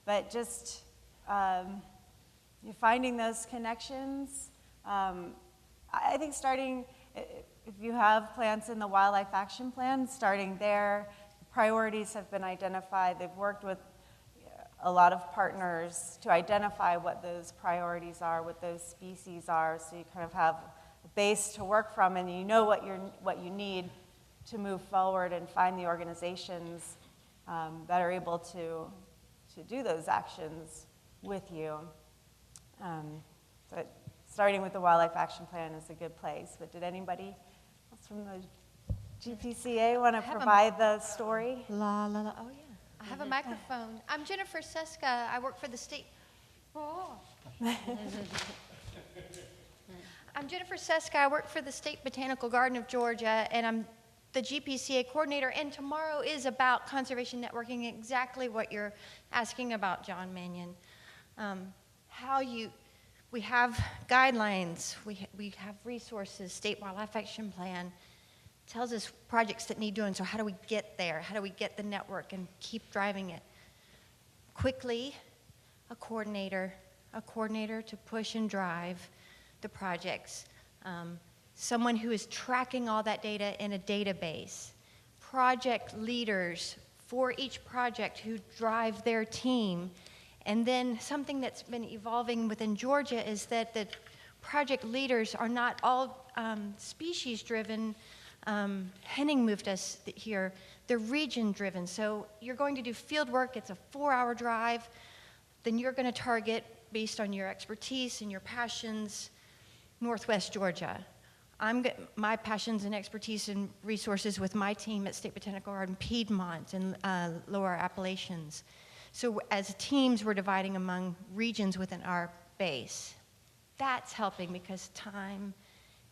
But just finding those connections, I think starting, if you have plants in the Wildlife Action Plan, starting there, priorities have been identified. They've worked with a lot of partners to identify what those priorities are, what those species are, so you kind of have base to work from, and you know what you need to move forward and find the organizations that are able to do those actions with you. So starting with the Wildlife Action Plan is a good place. But did anybody else from the GPCA want to provide the story? Oh yeah, I have a microphone. I'm Jennifer Seska. I work for the state. Oh. I'm Jennifer Seska. I work for the State Botanical Garden of Georgia, and I'm the GPCA coordinator. And tomorrow is about conservation networking, exactly what you're asking about, John Mannion. We have guidelines, we have resources. State Wildlife Action Plan tells us projects that need doing. So how do we get there? How do we get the network and keep driving it? Quickly, a coordinator to push and drive the projects, someone who is tracking all that data in a database, project leaders for each project who drive their team, and then something that's been evolving within Georgia is that the project leaders are not all species-driven. Henning moved us here. They're region-driven, so you're going to do field work. It's a 4-hour drive. Then you're going to target, based on your expertise and your passions, Northwest Georgia. My passions and expertise and resources with my team at State Botanical Garden, Piedmont and Lower Appalachians. So as teams, we're dividing among regions within our base. That's helping because time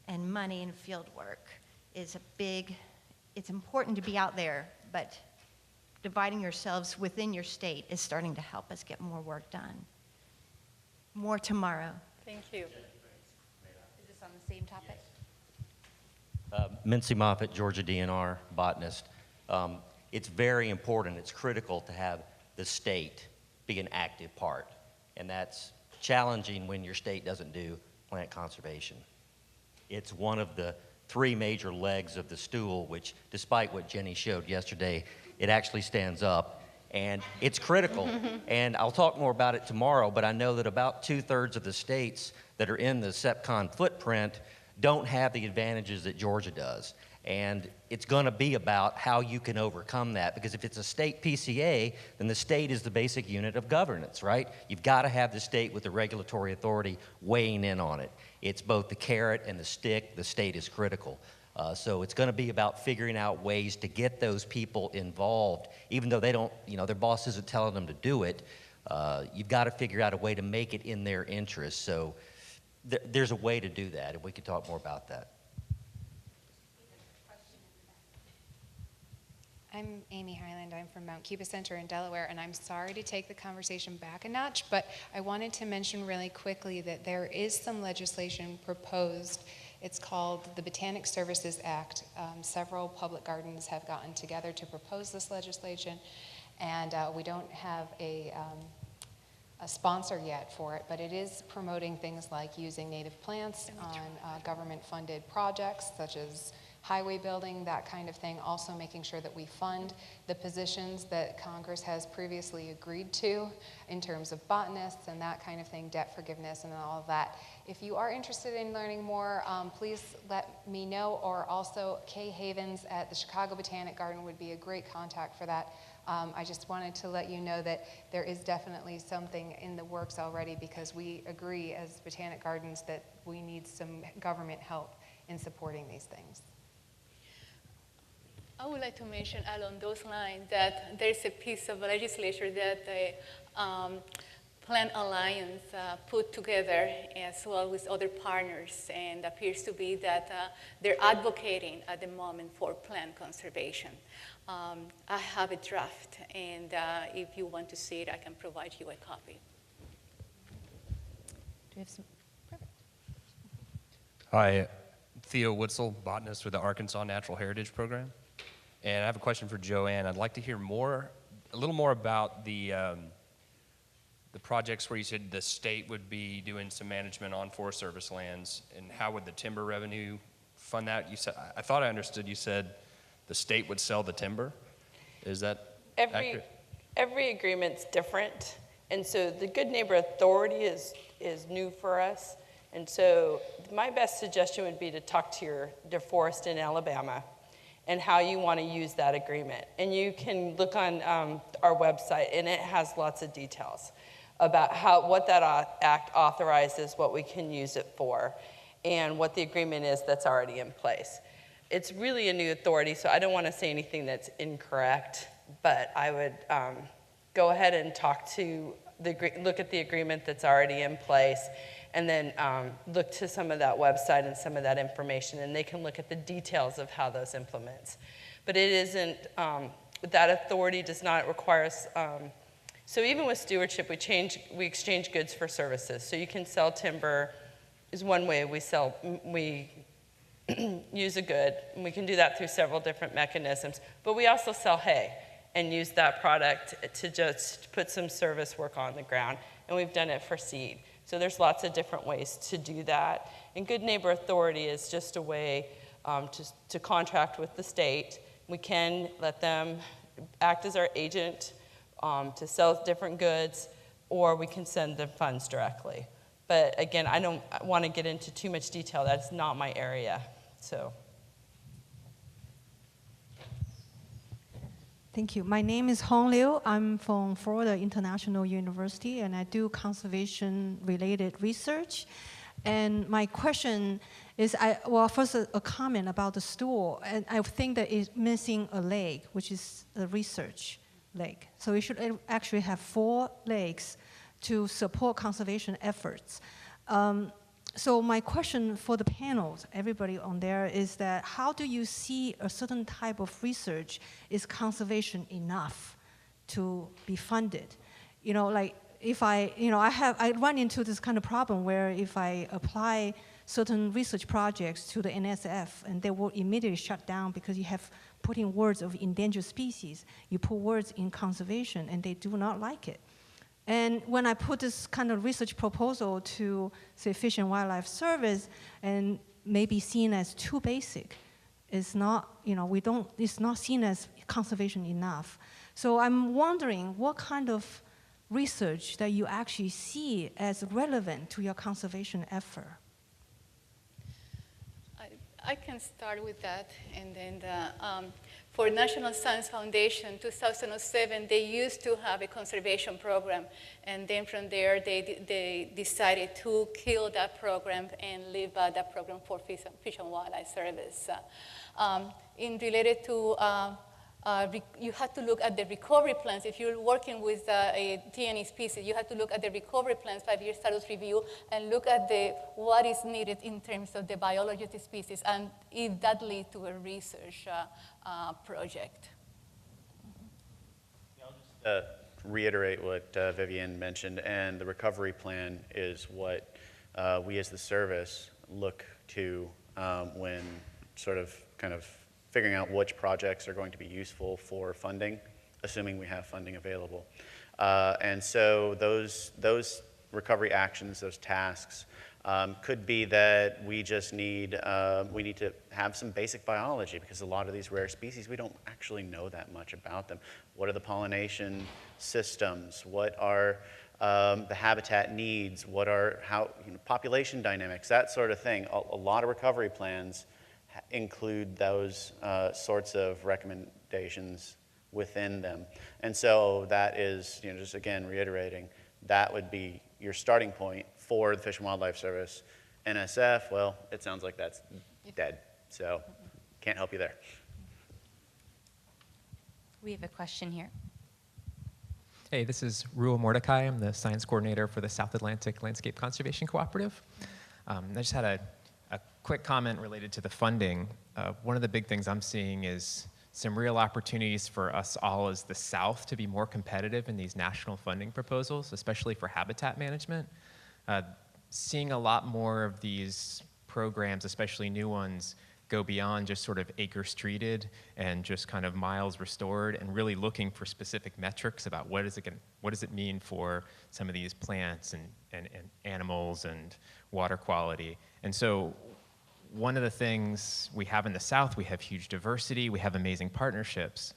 and money and field work is it's important to be out there, but dividing yourselves within your state is starting to help us get more work done. More tomorrow. Thank you. On the same topic? Mincy Moffitt, Georgia DNR, botanist. It's very important, it's critical to have the state be an active part. And that's challenging when your state doesn't do plant conservation. It's one of the 3 major legs of the stool, which despite what Jenny showed yesterday, it actually stands up. And it's critical. And I'll talk more about it tomorrow, but I know that about 2/3 of the states that are in the SePPCon footprint don't have the advantages that Georgia does. And it's going to be about how you can overcome that, because if it's a state PCA, then the state is the basic unit of governance, right? You've got to have the state with the regulatory authority weighing in on it. It's both the carrot and the stick. The state is critical. So it's going to be about figuring out ways to get those people involved, even though they don't, their boss isn't telling them to do it. You've got to figure out a way to make it in their interest. So there's a way to do that, and we can talk more about that. I'm Amy Highland. I'm from Mount Cuba Center in Delaware, and I'm sorry to take the conversation back a notch, but I wanted to mention really quickly that there is some legislation proposed. It's called the Botanic Services Act. Several public gardens have gotten together to propose this legislation, and we don't have a a sponsor yet for it, but it is promoting things like using native plants on government-funded projects such as highway building, that kind of thing. Also making sure that we fund the positions that Congress has previously agreed to in terms of botanists and that kind of thing, debt forgiveness and all of that. If you are interested in learning more, please let me know, or also Kay Havens at the Chicago Botanic Garden would be a great contact for that. I just wanted to let you know that there is definitely something in the works already, because we agree as Botanic Gardens that we need some government help in supporting these things. I would like to mention along those lines that there's a piece of legislation that the Plant Alliance put together as well with other partners, and appears to be that they're advocating at the moment for plant conservation. I have a draft, and if you want to see it, I can provide you a copy. Do we have some? Perfect. Hi, Theo Witzel, botanist with the Arkansas Natural Heritage Program. And I have a question for Joanne. I'd like to hear a little more about the projects where you said the state would be doing some management on Forest Service lands, and how would the timber revenue fund that? You said, I thought I understood you said the state would sell the timber. Is that accurate? Every agreement's different, and so the Good Neighbor Authority is new for us, and so my best suggestion would be to talk to your forest in Alabama and how you want to use that agreement. And you can look on our website, and it has lots of details about what that act authorizes, what we can use it for, and what the agreement is that's already in place. It's really a new authority, so I don't want to say anything that's incorrect, but I would go ahead and look at the agreement that's already in place, and then look to some of that website and some of that information, and they can look at the details of how those implements. But it isn't, that authority does not require us, so even with stewardship, we exchange goods for services. So you can sell timber is one way we use a good, and we can do that through several different mechanisms. But we also sell hay and use that product to just put some service work on the ground, and we've done it for seed. So there's lots of different ways to do that. And Good Neighbor Authority is just a way to contract with the state. We can let them act as our agent to sell different goods, or we can send them funds directly. But again, I don't want to get into too much detail. That's not my area. So. Thank you. My name is Hong Liu. I'm from Florida International University, and I do conservation-related research. And my question is, first a comment about the stool. And I think that it's missing a leg, which is a research leg. So we should actually have 4 legs to support conservation efforts. So my question for the panels, everybody on there, is that how do you see a certain type of research is conservation enough to be funded? You know, like if I run into this kind of problem where if I apply certain research projects to the NSF and they will immediately shut down because you have put in words of endangered species, you put words in conservation and they do not like it. And when I put this kind of research proposal to, say, Fish and Wildlife Service, and maybe seen as too basic, it's not, it's not seen as conservation enough. So I'm wondering what kind of research that you actually see as relevant to your conservation effort. I can start with that, and then for National Science Foundation, 2007, they used to have a conservation program, and then from there, they decided to kill that program and leave that program for Fish and Wildlife Service. In related to, you have to look at the recovery plans. If you're working with a TNE species, you have to look at the recovery plans, 5-year status review, and look at what is needed in terms of the biology of the species, and if that leads to a research project. I'll just reiterate what Vivian mentioned, and the recovery plan is what we as the service look to when sort of kind of figuring out which projects are going to be useful for funding, assuming we have funding available. And so those recovery actions, those tasks, could be that we just need, to have some basic biology, because a lot of these rare species, we don't actually know that much about them. What are the pollination systems? What are the habitat needs? What are population dynamics, that sort of thing. A lot of recovery plans include those sorts of recommendations within them. And so that is, just again reiterating, that would be your starting point for the Fish and Wildlife Service. NSF, well, it sounds like that's dead, so can't help you there. We have a question here. Hey, this is Ruel Mordecai. I'm the science coordinator for the South Atlantic Landscape Conservation Cooperative. I just had a quick comment related to the funding. One of the big things I'm seeing is some real opportunities for us all as the South to be more competitive in these national funding proposals, especially for habitat management. Seeing a lot more of these programs, especially new ones, go beyond just sort of acres treated and just kind of miles restored, and really looking for specific metrics about what does it mean for some of these plants and animals and water quality. And so one of the things we have in the South, we have huge diversity, we have amazing partnerships.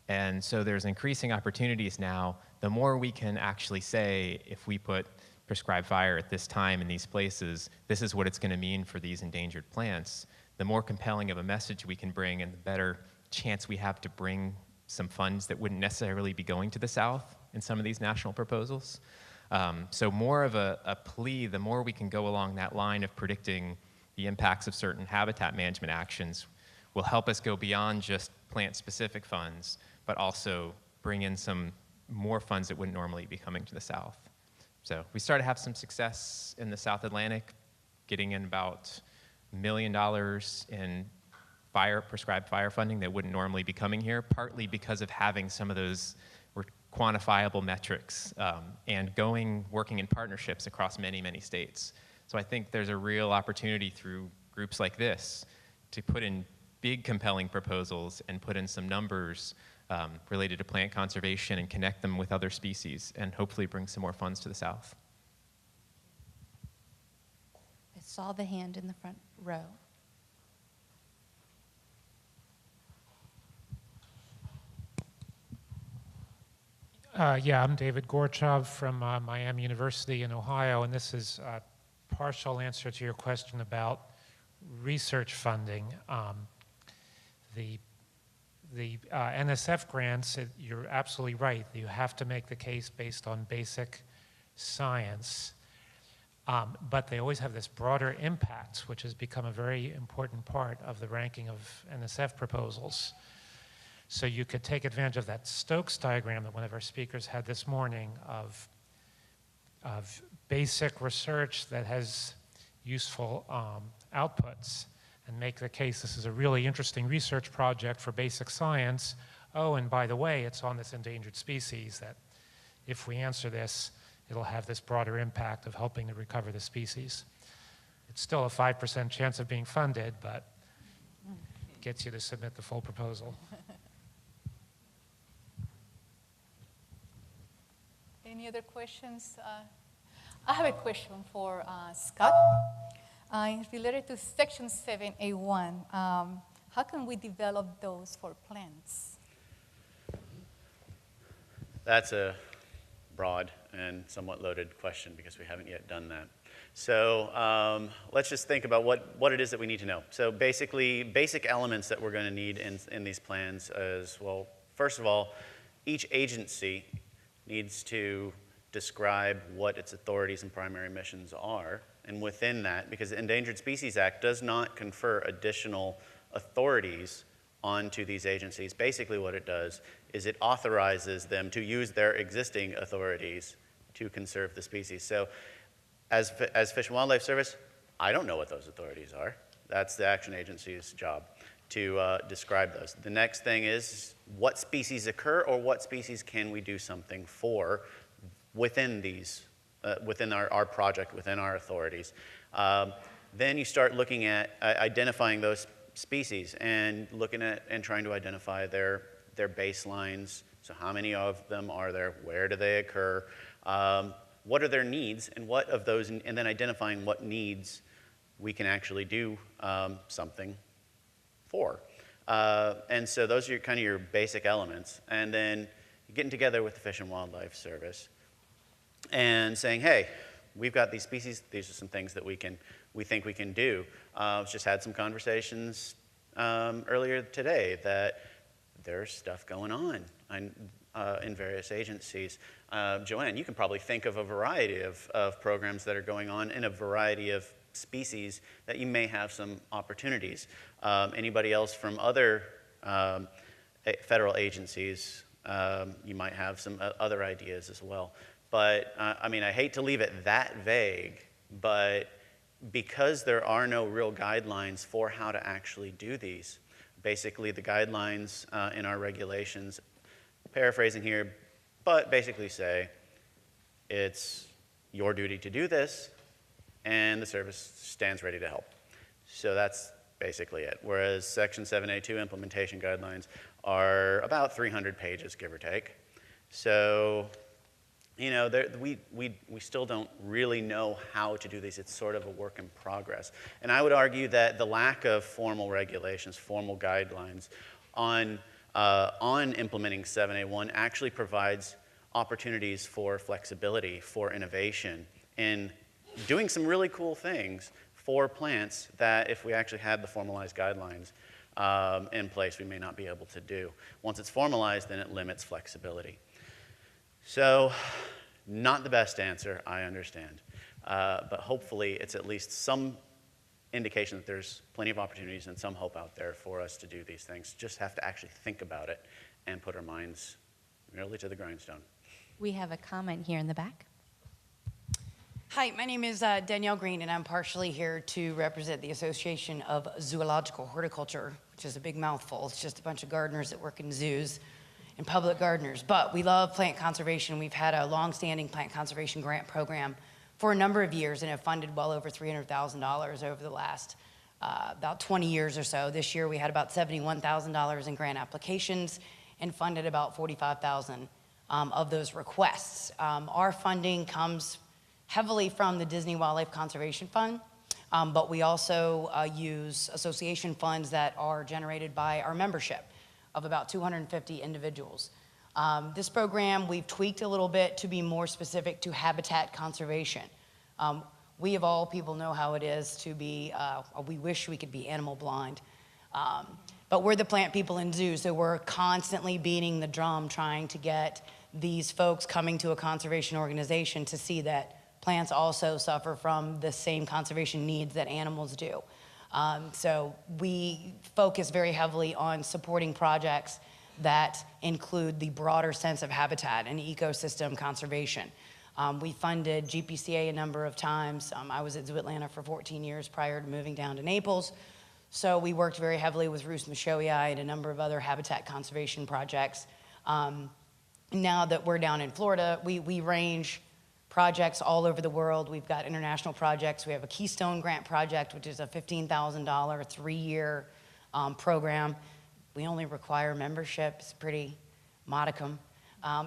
And so there's increasing opportunities now. The more we can actually say, if we put prescribed fire at this time in these places, this is what it's going to mean for these endangered plants, the more compelling of a message we can bring, and the better chance we have to bring some funds that wouldn't necessarily be going to the South in some of these national proposals. So more of a plea, the more we can go along that line of predicting the impacts of certain habitat management actions, will help us go beyond just plant-specific funds, but also bring in some more funds that wouldn't normally be coming to the South. So we started to have some success in the South Atlantic, getting in about $1 million in prescribed fire funding that wouldn't normally be coming here, partly because of having some of those quantifiable metrics and working in partnerships across many, many states. So I think there's a real opportunity through groups like this to put in big, compelling proposals and put in some numbers related to plant conservation and connect them with other species, and hopefully bring some more funds to the South. I saw the hand in the front row. Yeah, I'm David Gorchov from Miami University in Ohio, and this is a partial answer to your question about research funding. The NSF grants, you're absolutely right. You have to make the case based on basic science. But they always have this broader impact, which has become a very important part of the ranking of NSF proposals. So you could take advantage of that Stokes diagram that one of our speakers had this morning of basic research that has useful outputs, and make the case this is a really interesting research project for basic science. Oh, and by the way, it's on this endangered species that if we answer this, it'll have this broader impact of helping to recover the species. It's still a 5% chance of being funded, but it gets you to submit the full proposal. Any other questions? I have a question for Scott. It's related to Section 7A1. How can we develop those for plants? That's a broad and somewhat loaded question because we haven't yet done that. So let's just think about what it is that we need to know. So basically, basic elements that we're going to need in these plans is, well, first of all, each agency needs to describe what its authorities and primary missions are. And within that, because the Endangered Species Act does not confer additional authorities onto these agencies. Basically what it does is it authorizes them to use their existing authorities to conserve the species. So as Fish and Wildlife Service, I don't know what those authorities are. That's the Action Agency's job to describe those. The next thing is what species occur or what species can we do something for within these, within our project, within our authorities. Then you start looking at identifying those species and looking at and trying to identify their their baselines. So how many of them are there? Where do they occur? What are their needs? And what of those, and then identifying what needs we can actually do something for. And so those are kind of your basic elements. And then getting together with the Fish and Wildlife Service and saying, hey, we've got these species, these are some things that we think we can do. Just had some conversations earlier today that there's stuff going on in various agencies. Joanne, you can probably think of a variety of programs that are going on in a variety of species that you may have some opportunities. Anybody else from other federal agencies, you might have some other ideas as well. But I mean, I hate to leave it that vague, but because there are no real guidelines for how to actually do these, basically the guidelines in our regulations, paraphrasing here, but basically say it's your duty to do this, and the service stands ready to help. So that's basically it. Whereas Section 7A2 implementation guidelines are about 300 pages, give or take. So, you know, we still don't really know how to do these. It's sort of a work in progress. And I would argue that the lack of formal regulations, formal guidelines on implementing 7A1 actually provides opportunities for flexibility, for innovation, in doing some really cool things for plants that if we actually had the formalized guidelines in place, we may not be able to do. Once it's formalized, then it limits flexibility. So, not the best answer, I understand. But hopefully it's at least some indication that there's plenty of opportunities and some hope out there for us to do these things. Just have to actually think about it and put our minds really to the grindstone. We have a comment here in the back. Hi, my name is Danielle Green, and I'm partially here to represent the Association of Zoological Horticulture, which is a big mouthful. It's just a bunch of gardeners that work in zoos and public gardeners. But we love plant conservation. We've had a long-standing plant conservation grant program for a number of years and have funded well over $300,000 over the last about 20 years or so. This year we had about $71,000 in grant applications and funded about $45,000 of those requests. Our funding comes heavily from the Disney Wildlife Conservation Fund, but we also use association funds that are generated by our membership of about 250 individuals. This program we've tweaked a little bit to be more specific to habitat conservation. We of all people know how it is to be, we wish we could be animal blind, but we're the plant people in zoos, so we're constantly beating the drum trying to get these folks coming to a conservation organization to see that plants also suffer from the same conservation needs that animals do. So we focus very heavily on supporting projects that include the broader sense of habitat and ecosystem conservation. We funded GPCA a number of times. I was at Zoo Atlanta for 14 years prior to moving down to Naples. So we worked very heavily with Rus Machoii and a number of other habitat conservation projects. Now that we're down in Florida, we range projects all over the world. We've got international projects. We have a Keystone Grant project, which is a $15,000 3-year program. We only require membership. It's pretty modicum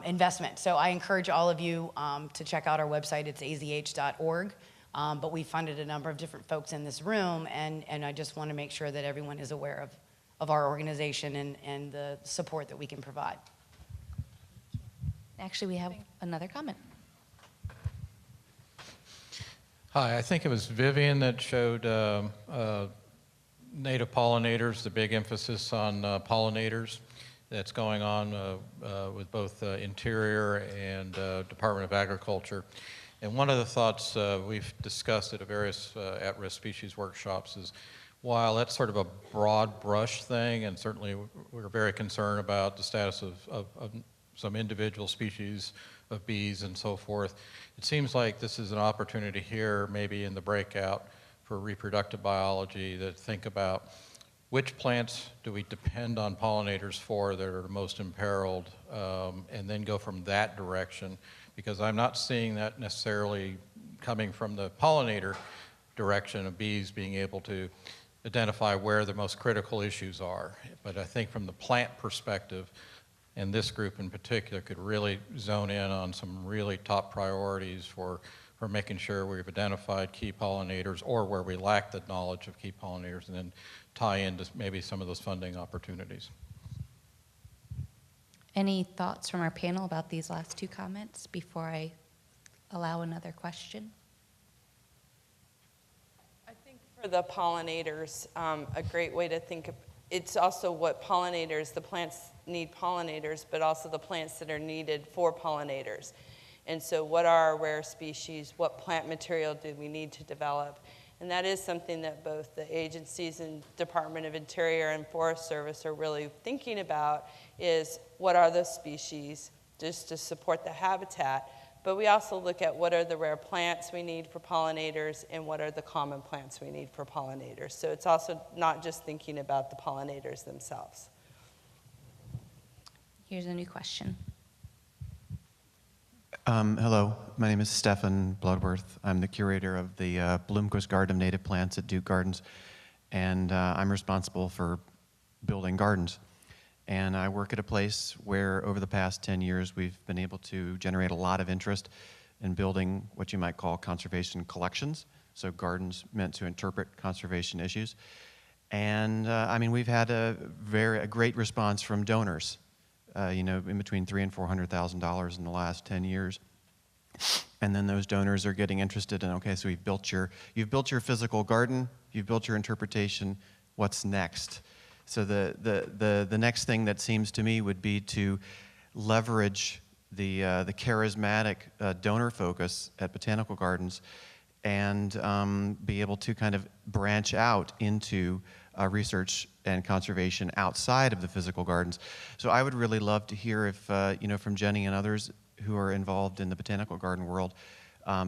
investment. So I encourage all of you to check out our website. It's azh.org. But we funded a number of different folks in this room, and I just want to make sure that everyone is aware of our organization and the support that we can provide. Actually, we have another comment. Hi, I think it was Vivian that showed native pollinators, the big emphasis on pollinators that's going on with both Interior and Department of Agriculture. And one of the thoughts we've discussed at various at-risk species workshops is while that's sort of a broad brush thing, and certainly we're very concerned about the status of some individual species of bees and so forth, it seems like this is an opportunity here, maybe in the breakout for reproductive biology, to think about which plants do we depend on pollinators for that are most imperiled, and then go from that direction, because I'm not seeing that necessarily coming from the pollinator direction of bees being able to identify where the most critical issues are. But I think from the plant perspective, And this group in particular could really zone in on some really top priorities for making sure we've identified key pollinators or where we lack the knowledge of key pollinators, and then tie into maybe some of those funding opportunities. Any thoughts from our panel about these last two comments before I allow another question? I think for the pollinators, a great way to think of it's also what pollinators, the plants need pollinators, but also the plants that are needed for pollinators. And so what are our rare species? What plant material do we need to develop? And that is something that both the agencies and Department of Interior and Forest Service are really thinking about, is what are those species just to support the habitat. But we also look at what are the rare plants we need for pollinators and what are the common plants we need for pollinators. So it's also not just thinking about the pollinators themselves. Here's a new question. Hello, my name is Stefan Bloodworth. I'm the curator of the Bloomquist Garden of Native Plants at Duke Gardens, and I'm responsible for building gardens. And I work at a place where over the past 10 years we've been able to generate a lot of interest in building what you might call conservation collections, so gardens meant to interpret conservation issues. And I mean, we've had a great response from donors. You know, in between $300,000 and $400,000 in the last 10 years. And then those donors are getting interested in, okay, so you've built your physical garden, you've built your interpretation, what's next? So the next thing that seems to me would be to leverage the charismatic donor focus at botanical gardens and be able to kind of branch out into research and conservation outside of the physical gardens. So I would really love to hear if, you know, from Jenny and others who are involved in the botanical garden world,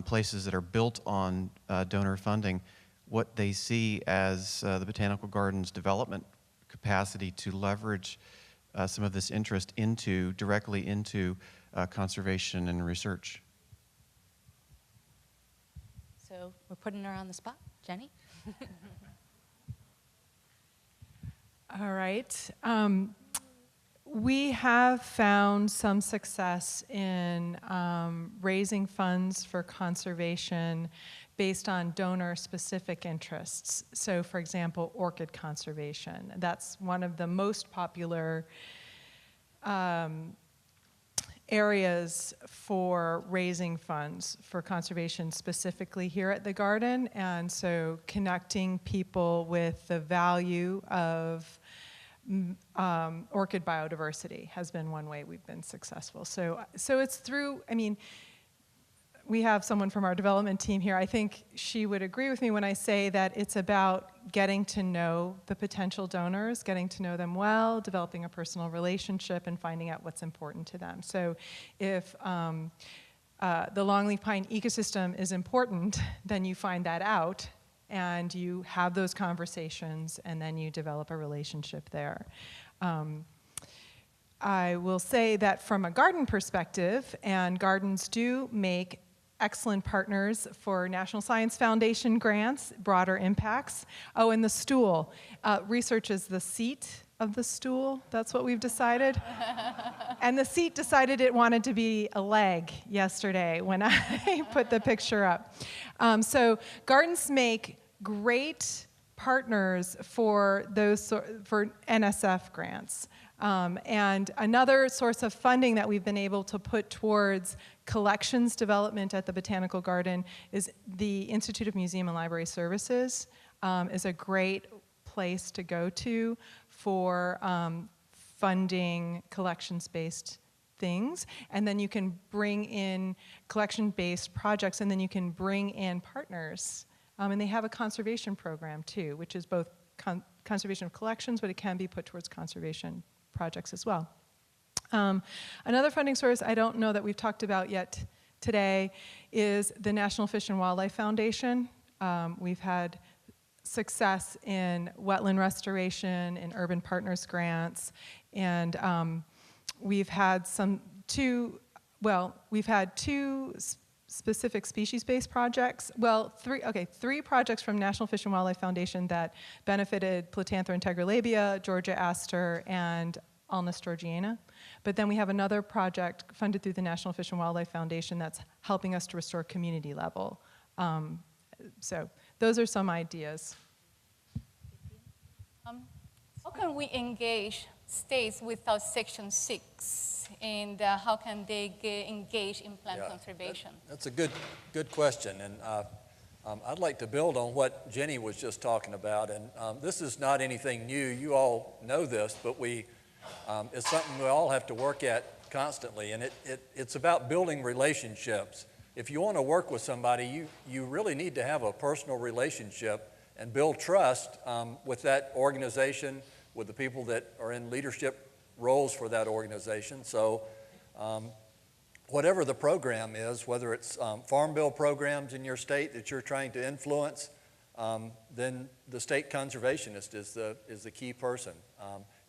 places that are built on donor funding, what they see as the botanical gardens development capacity to leverage some of this interest directly into conservation and research. So we're putting her on the spot. Jenny? All right. We have found some success in raising funds for conservation based on donor-specific interests. So, for example, orchid conservation. That's one of the most popular areas for raising funds for conservation specifically here at the garden. And so connecting people with the value of orchid biodiversity has been one way we've been successful. So it's through, I mean, we have someone from our development team here. I think she would agree with me when I say that it's about getting to know the potential donors, getting to know them well, developing a personal relationship, and finding out what's important to them. So if the longleaf pine ecosystem is important, then you find that out, and you have those conversations, and then you develop a relationship there. I will say that from a garden perspective, and gardens do make excellent partners for National Science Foundation grants, broader impacts. Oh, and the stool. Research is the seat of the stool. That's what we've decided. And the seat decided it wanted to be a leg yesterday when I put the picture up. So gardens make great partners for those for NSF grants. And another source of funding that we've been able to put towards collections development at the Botanical Garden is the Institute of Museum and Library Services is a great place to go to for funding collections-based things. And then you can bring in collection-based projects, and then you can bring in partners. And they have a conservation program too, which is both conservation of collections, but it can be put towards conservation projects as well. Another funding source I don't know that we've talked about yet today is the National Fish and Wildlife Foundation. We've had success in wetland restoration and urban partners grants, and we've had two specific species-based projects. Well, three projects from National Fish and Wildlife Foundation that benefited Platanthera integralabia, Georgia aster, and Alnus georgiana. But then we have another project funded through the National Fish and Wildlife Foundation that's helping us to restore community level. So those are some ideas. How can we engage states without Section 6? And how can they engage in plant conservation? That's a good question. And I'd like to build on what Jenny was just talking about. And this is not anything new. You all know this, but it's something we all have to work at constantly. And it's about building relationships. If you want to work with somebody, you really need to have a personal relationship and build trust with that organization, with the people that are in leadership roles for that organization. So whatever the program is, whether it's farm bill programs in your state that you're trying to influence, then the state conservationist is the key person.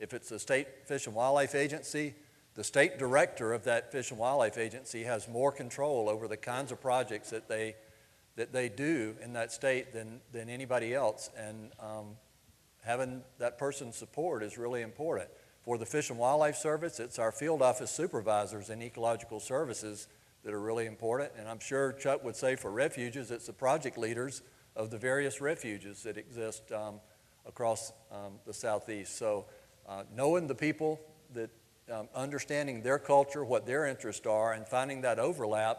If it's the State Fish and Wildlife Agency, the state director of that Fish and Wildlife Agency has more control over the kinds of projects that they do in that state than anybody else. And having that person's support is really important. For the Fish and Wildlife Service, it's our field office supervisors in ecological services that are really important. And I'm sure Chuck would say for refuges, it's the project leaders of the various refuges that exist across the Southeast. So knowing the people, that understanding their culture, what their interests are, and finding that overlap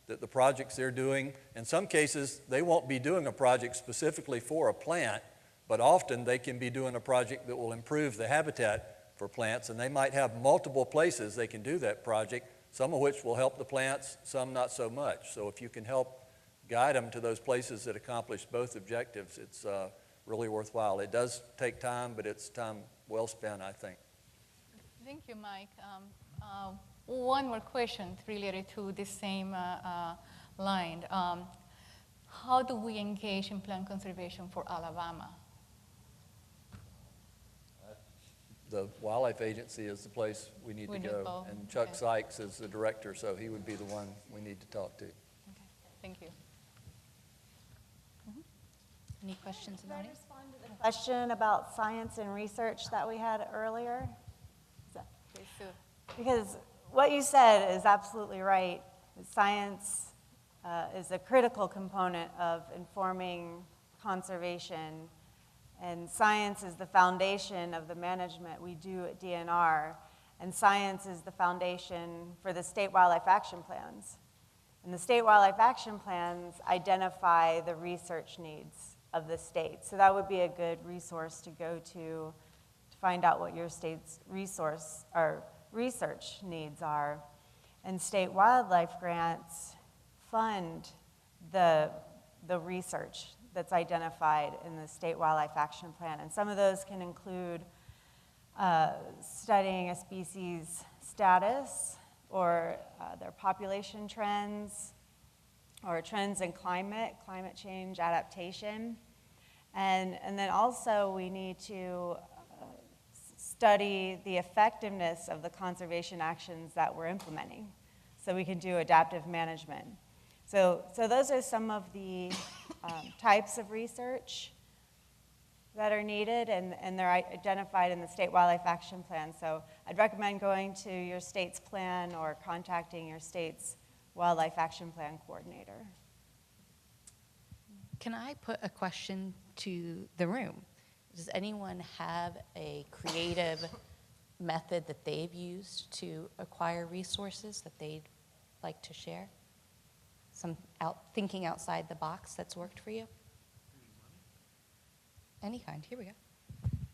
that the projects they're doing, in some cases, they won't be doing a project specifically for a plant, but often they can be doing a project that will improve the habitat for plants, and they might have multiple places they can do that project, some of which will help the plants, some not so much. So if you can help guide them to those places that accomplish both objectives, it's really worthwhile. It does take time, but it's time well spent, I think. Thank you, Mike. One more question related to the same line. How do we engage in plant conservation for Alabama? The Wildlife Agency is the place we need to go. And Chuck Sykes is the director, so he would be the one we need to talk to. Okay. Thank you. Any questions about it? Respond to the question about science and research that we had earlier? Because what you said is absolutely right. Science is a critical component of informing conservation, and science is the foundation of the management we do at DNR, and science is the foundation for the state wildlife action plans. And the state wildlife action plans identify the research needs of the state. So that would be a good resource to go to find out what your state's research needs are. And state wildlife grants fund the research that's identified in the State Wildlife Action Plan. And some of those can include studying a species' status or their population trends or trends in climate change, adaptation. And then also we need to study the effectiveness of the conservation actions that we're implementing so we can do adaptive management. So those are some of the types of research that are needed, and they're identified in the State Wildlife Action Plan. So I'd recommend going to your state's plan or contacting your state's Wildlife Action Plan coordinator. Can I put a question to the room? Does anyone have a creative method that they've used to acquire resources that they'd like to share? Some thinking outside the box that's worked for you? Any kind. Here we go.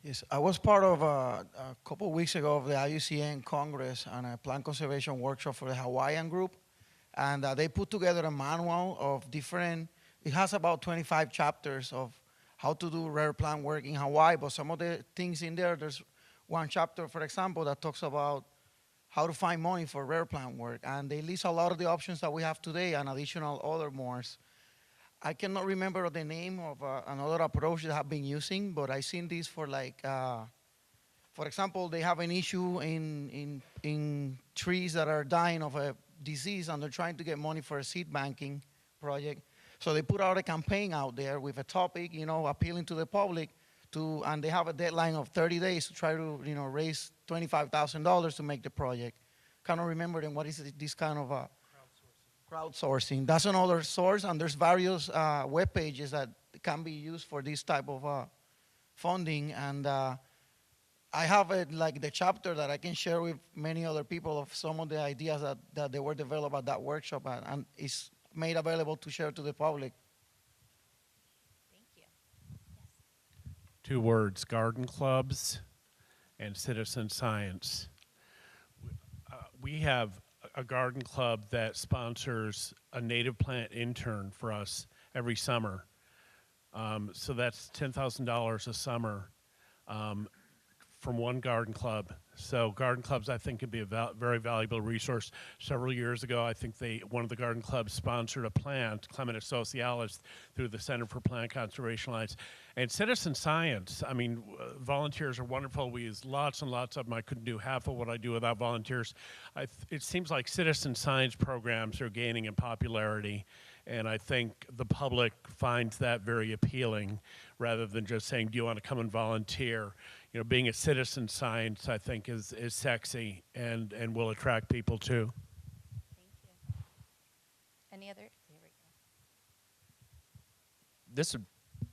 Yes, I was part of a couple of weeks ago of the IUCN Congress on a plant conservation workshop for the Hawaiian group. And they put together a manual of different, it has about 25 chapters of how to do rare plant work in Hawaii, but some of the things in there's one chapter, for example, that talks about how to find money for rare plant work. And they list a lot of the options that we have today and additional other more. I cannot remember the name of another approach that I've been using, but I've seen this for like, for example, they have an issue in trees that are dying of a disease, and they're trying to get money for a seed banking project. So they put out a campaign out there with a topic, appealing to the public, and they have a deadline of 30 days to try to, raise $25,000 to make the project. Cannot remember then what is this kind of crowdsourcing. That's another source, and there's various web pages that can be used for this type of funding. And I have like the chapter that I can share with many other people of some of the ideas that they were developed at that workshop, and it's made available to share to the public. Thank you. Yes. 2 words, garden clubs and citizen science. We have a garden club that sponsors a native plant intern for us every summer. So that's $10,000 a summer from one garden club. So garden clubs, I think, can be a very valuable resource. Several years ago, I think one of the garden clubs sponsored a plant, Clementis socialis, through the Center for Plant Conservation Alliance. And citizen science, I mean, volunteers are wonderful. We use lots and lots of them. I couldn't do half of what I do without volunteers. It seems like citizen science programs are gaining in popularity, and I think the public finds that very appealing, rather than just saying, do you want to come and volunteer? You know, being a citizen science, I think, is sexy and will attract people too. Thank you. Any other? Here we go. This would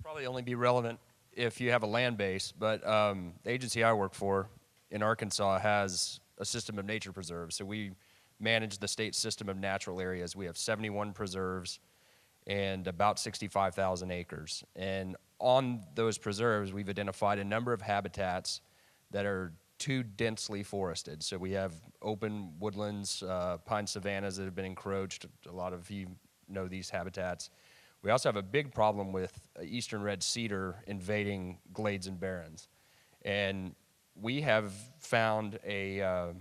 probably only be relevant if you have a land base, but the agency I work for in Arkansas has a system of nature preserves. So we manage the state system of natural areas. We have 71 preserves and about 65,000 acres. And on those preserves, we've identified a number of habitats that are too densely forested. So we have open woodlands, pine savannas that have been encroached. A lot of you know these habitats. We also have a big problem with eastern red cedar invading glades and barrens. And we have found a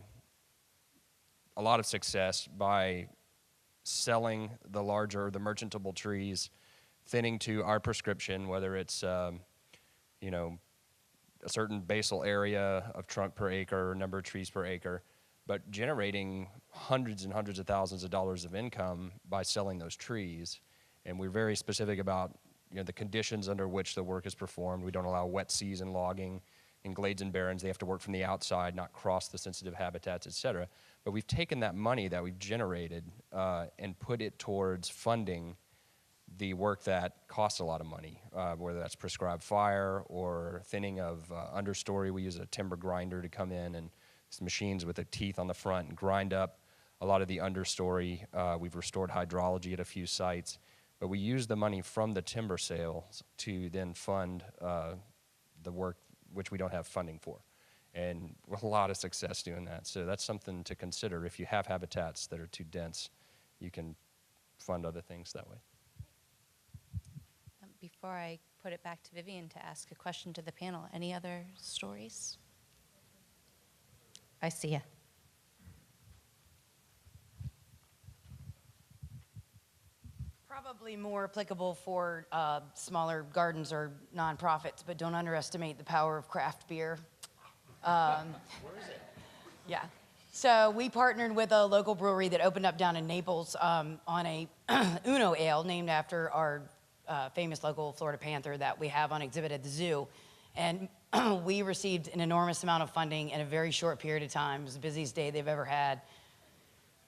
lot of success by selling the larger, the merchantable trees, thinning to our prescription, whether it's, you know, a certain basal area of trunk per acre, or number of trees per acre, but generating hundreds and hundreds of thousands of dollars of income by selling those trees. And we're very specific about, you know, the conditions under which the work is performed. We don't allow wet season logging in glades and barrens. They have to work from the outside, not cross the sensitive habitats, et cetera. But we've taken that money that we've generated and put it towards funding the work that costs a lot of money, whether that's prescribed fire or thinning of understory. We use a timber grinder to come in, and some machines with the teeth on the front and grind up a lot of the understory. We've restored hydrology at a few sites, but we use the money from the timber sales to then fund the work which we don't have funding for. And with a lot of success doing that. So that's something to consider. If you have habitats that are too dense, you can fund other things that way. Before I put it back to Vivian to ask a question to the panel, any other stories? I see ya. Probably more applicable for smaller gardens or nonprofits, but don't underestimate the power of craft beer. Where is it? Yeah. So we partnered with a local brewery that opened up down in Naples on a Uno ale named after our famous local Florida Panther that we have on exhibit at the zoo. And we received an enormous amount of funding in a very short period of time. It was the busiest day they've ever had.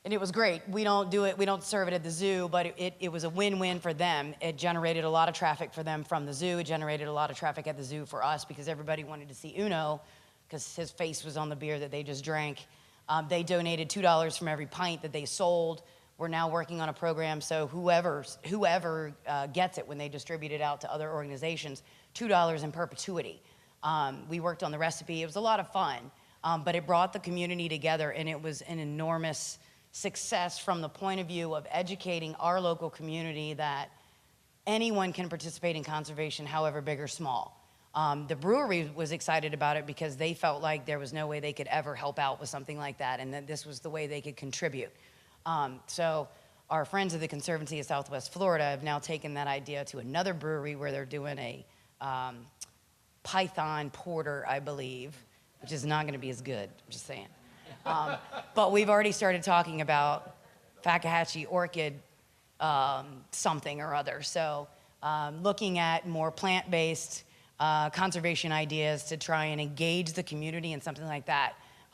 And it was great. We don't serve it at the zoo, but it was a win-win for them. It generated a lot of traffic for them from the zoo. It generated a lot of traffic at the zoo for us because everybody wanted to see Uno because his face was on the beer that they just drank. They donated $2 from every pint that they sold. We're now working on a program, so whoever gets it when they distribute it out to other organizations, $2 in perpetuity. We worked on the recipe. It was a lot of fun, but it brought the community together, and it was an enormous success from the point of view of educating our local community that anyone can participate in conservation, however big or small. The brewery was excited about it because they felt like there was no way they could ever help out with something like that, and that this was the way they could contribute. So our friends of the Conservancy of Southwest Florida have now taken that idea to another brewery where they're doing a Python Porter, I believe, which is not going to be as good, I'm just saying. But we've already started talking about Fakahatchee Orchid something or other. So looking at more plant-based conservation ideas to try and engage the community in something like that.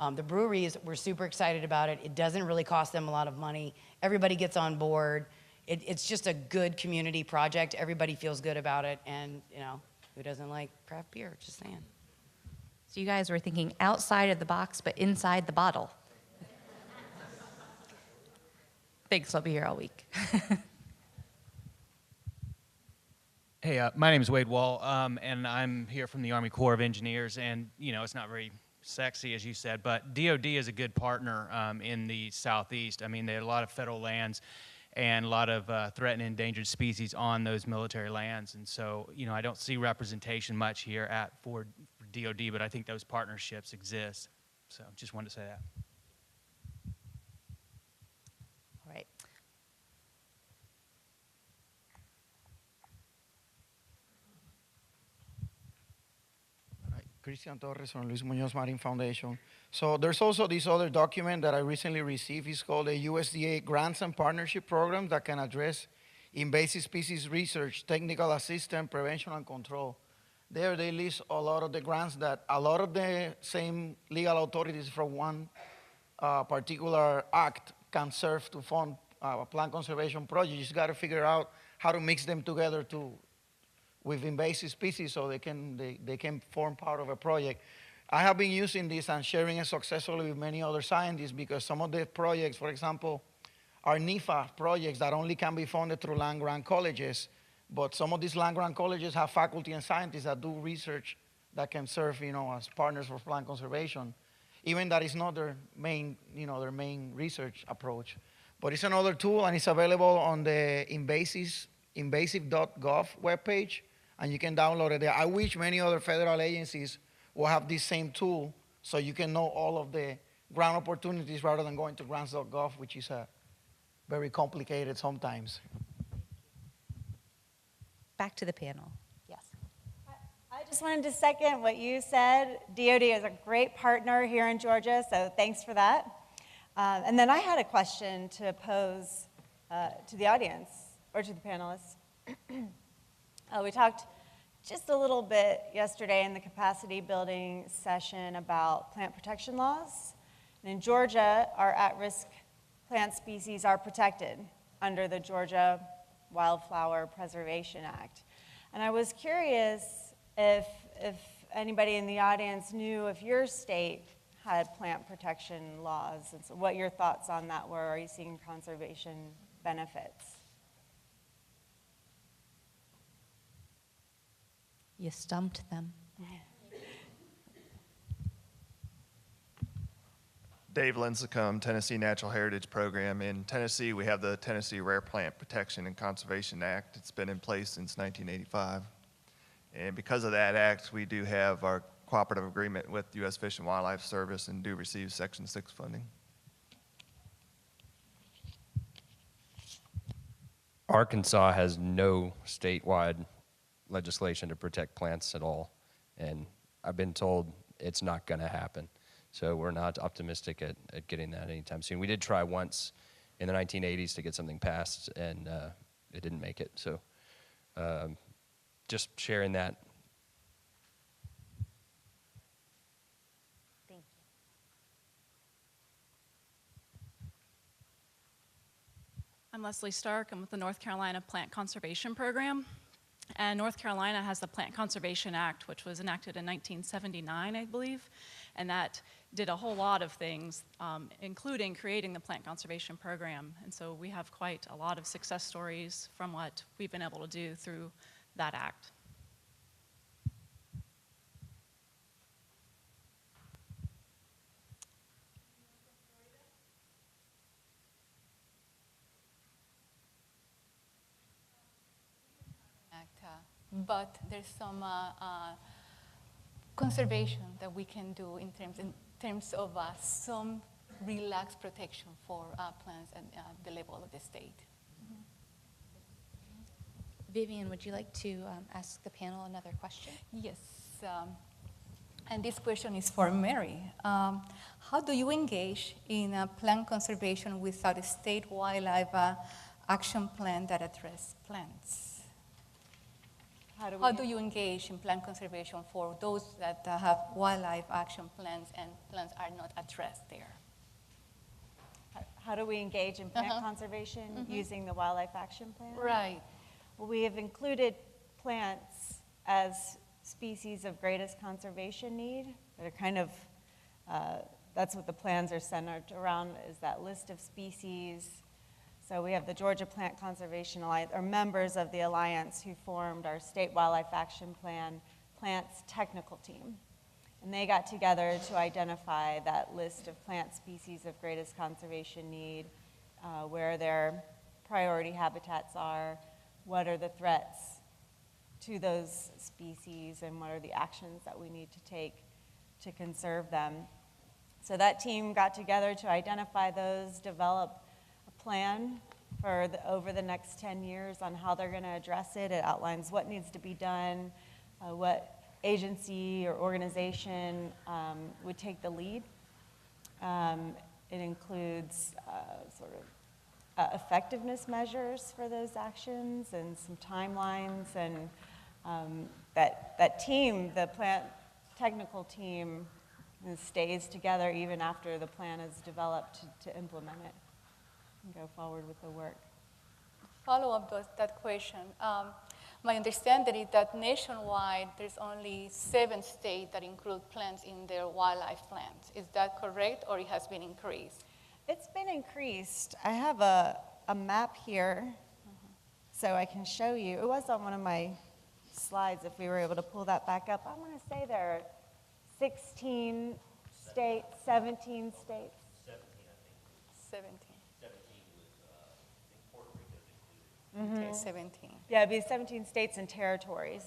The breweries were super excited about it. It doesn't really cost them a lot of money. Everybody gets on board. It's just a good community project. Everybody feels good about it, and you know, who doesn't like craft beer? Just saying. So you guys were thinking outside of the box, but inside the bottle. Thanks, I'll be here all week. Hey, my name is Wade Wall, and I'm here from the Army Corps of Engineers, and you know, it's not very sexy, as you said, but DOD is a good partner in the Southeast. I mean, there are a lot of federal lands and a lot of threatened and endangered species on those military lands, and so, you know, I don't see representation much here for DOD, but I think those partnerships exist, so just wanted to say that. All right. Christian Torres from Luis Muñoz Marine Foundation. So there's also this other document that I recently received. It's called the USDA Grants and Partnership Program that can address invasive species research, technical assistance, prevention, and control. There they list a lot of the grants that a lot of the same legal authorities from one particular act can serve to fund a plant conservation project. You just got to figure out how to mix them together with invasive species so they can form part of a project. I have been using this and sharing it successfully with many other scientists because some of the projects, for example, are NIFA projects that only can be funded through land-grant colleges, but some of these land-grant colleges have faculty and scientists that do research that can serve, you know, as partners for plant conservation, even that is not their main, you know, their main research approach. But it's another tool, and it's available on the invasive.gov webpage, and you can download it there. I wish many other federal agencies will have this same tool so you can know all of the grant opportunities rather than going to grants.gov, which is very complicated sometimes. Back to the panel. Yes. I just wanted to second what you said. DOD is a great partner here in Georgia, so thanks for that. And then I had a question to pose to the audience or to the panelists. We talked just a little bit yesterday in the capacity building session about plant protection laws. And in Georgia, our at-risk plant species are protected under the Georgia Wildflower Preservation Act. And I was curious if anybody in the audience knew if your state had plant protection laws, and so what your thoughts on that were. Are you seeing conservation benefits? You stumped them. Dave Linsacombe, Tennessee Natural Heritage Program. In Tennessee, we have the Tennessee Rare Plant Protection and Conservation Act. It's been in place since 1985. And because of that act, we do have our cooperative agreement with U.S. Fish and Wildlife Service and do receive Section 6 funding. Arkansas has no statewide legislation to protect plants at all, and I've been told it's not going to happen. So we're not optimistic at getting that anytime soon. We did try once in the 1980s to get something passed, and it didn't make it. So just sharing that. Thank you. I'm Leslie Stark. I'm with the North Carolina Plant Conservation Program. And North Carolina has the Plant Conservation Act, which was enacted in 1979, I believe, and that did a whole lot of things, including creating the Plant Conservation Program. And so we have quite a lot of success stories from what we've been able to do through that act. But there's some conservation that we can do in terms of some relaxed protection for plants at the level of the state. Vivian, would you like to ask the panel another question? Yes, and this question is for Mary. How do you engage in plant conservation without a state wildlife action plan that addresses plants? How do you engage in plant conservation for those that have wildlife action plans and plants are not addressed there? How do we engage in plant conservation using the Wildlife Action Plan? Right. Well, we have included plants as species of greatest conservation need. They're kind of, that's what the plans are centered around, is that list of species. So we have the Georgia Plant Conservation Alliance, or members of the Alliance who formed our State Wildlife Action Plan Plants Technical Team. And they got together to identify that list of plant species of greatest conservation need, where their priority habitats are, what are the threats to those species, and what are the actions that we need to take to conserve them. So that team got together to identify those, develop a plan for over the next 10 years on how they're going to address it. It outlines what needs to be done, what agency or organization would take the lead. It includes sort of effectiveness measures for those actions and some timelines, and that team, the plant technical team, stays together even after the plan is developed to implement it and go forward with the work. Follow up that question. My understanding is that nationwide, there's only 7 states that include plants in their wildlife plans. Is that correct, or it has been increased? It's been increased. I have a map here, so I can show you. It was on one of my slides, if we were able to pull that back up. I want to say there are 16 states, 17 states. 17. Mm-hmm. Okay, 17. Yeah, it'd be 17 states and territories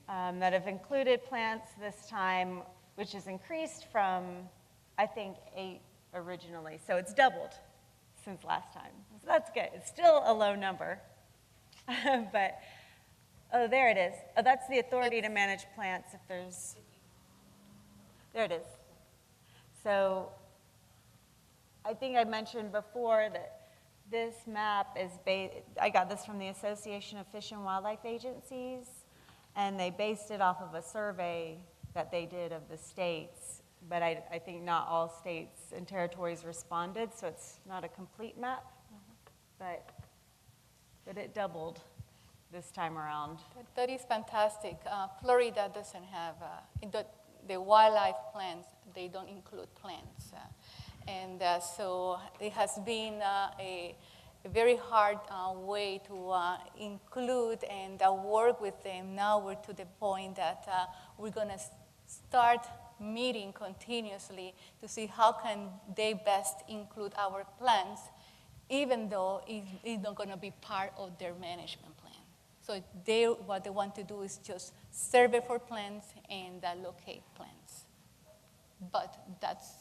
that have included plants this time, which has increased from, I think, 8 originally. So it's doubled since last time. So that's good. It's still a low number. But, oh, there it is. Oh, that's the authority to manage plants if there's, there it is. So I think I mentioned before that this map is I got this from the Association of Fish and Wildlife Agencies, and they based it off of a survey that they did of the states, but I think not all states and territories responded, so it's not a complete map, but it doubled this time around. That is fantastic. Florida doesn't have, the wildlife plans, they don't include plants. And so it has been a very hard way to include and work with them. Now we're to the point that we're going to start meeting continuously to see how can they best include our plans, even though it's not going to be part of their management plan. So what they want to do is just survey for plants and locate plants. But that's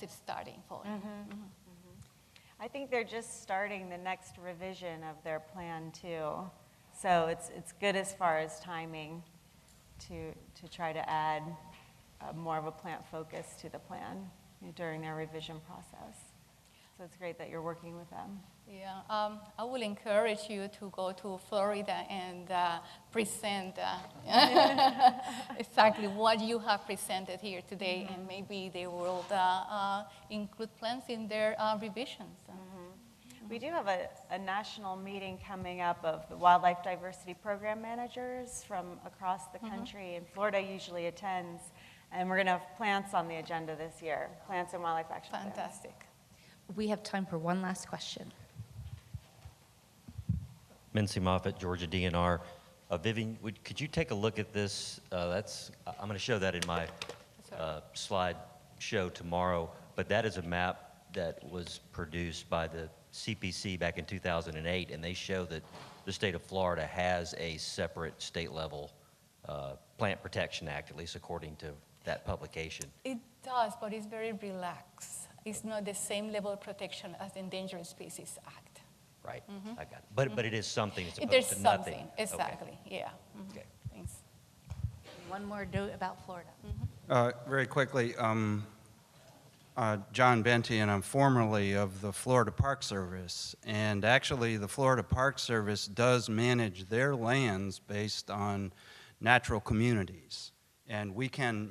the starting point. Mm-hmm. Mm-hmm. I think they're just starting the next revision of their plan too. So it's good as far as timing to try to add more of a plant focus to the plan during their revision process. So it's great that you're working with them. Yeah, I will encourage you to go to Florida and present exactly what you have presented here today, and maybe they will include plants in their revisions. We do have a national meeting coming up of the Wildlife Diversity Program Managers from across the country, and Florida usually attends, and we're going to have plants on the agenda this year, plants and wildlife action plans. Fantastic. We have time for one last question. Mincy Moffitt, Georgia DNR. Vivian, could you take a look at this? I'm going to show that in my slide show tomorrow, but that is a map that was produced by the SePPC back in 2008, and they show that the state of Florida has a separate state-level Plant Protection Act, at least according to that publication. It does, but it's very relaxed. It's not the same level of protection as the Endangered Species Act. Right, I got it. But it is something as opposed There's to something, nothing. exactly, Okay. yeah. Okay. Thanks. One more note about Florida. Very quickly, John Benty, and I'm formerly of the Florida Park Service. And actually, the Florida Park Service does manage their lands based on natural communities. And we can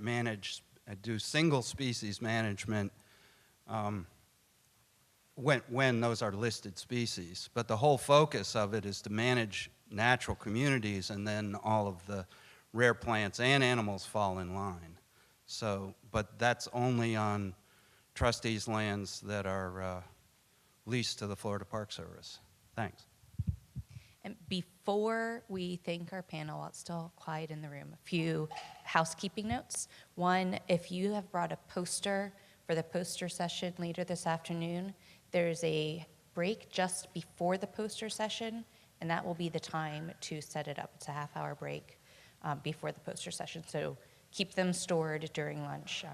do single species management when those are listed species. But the whole focus of it is to manage natural communities, and then all of the rare plants and animals fall in line. So, but that's only on trustees' lands that are leased to the Florida Park Service. Thanks. And before we thank our panel, while it's still quiet in the room, a few housekeeping notes. One, if you have brought a poster for the poster session later this afternoon, there's a break just before the poster session, and that will be the time to set it up. It's a half-hour break before the poster session, so keep them stored during lunch.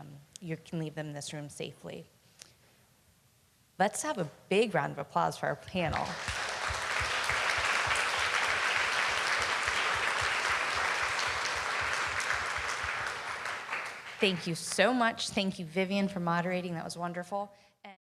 You can leave them in this room safely. Let's have a big round of applause for our panel. Thank you so much. Thank you, Vivian, for moderating. That was wonderful.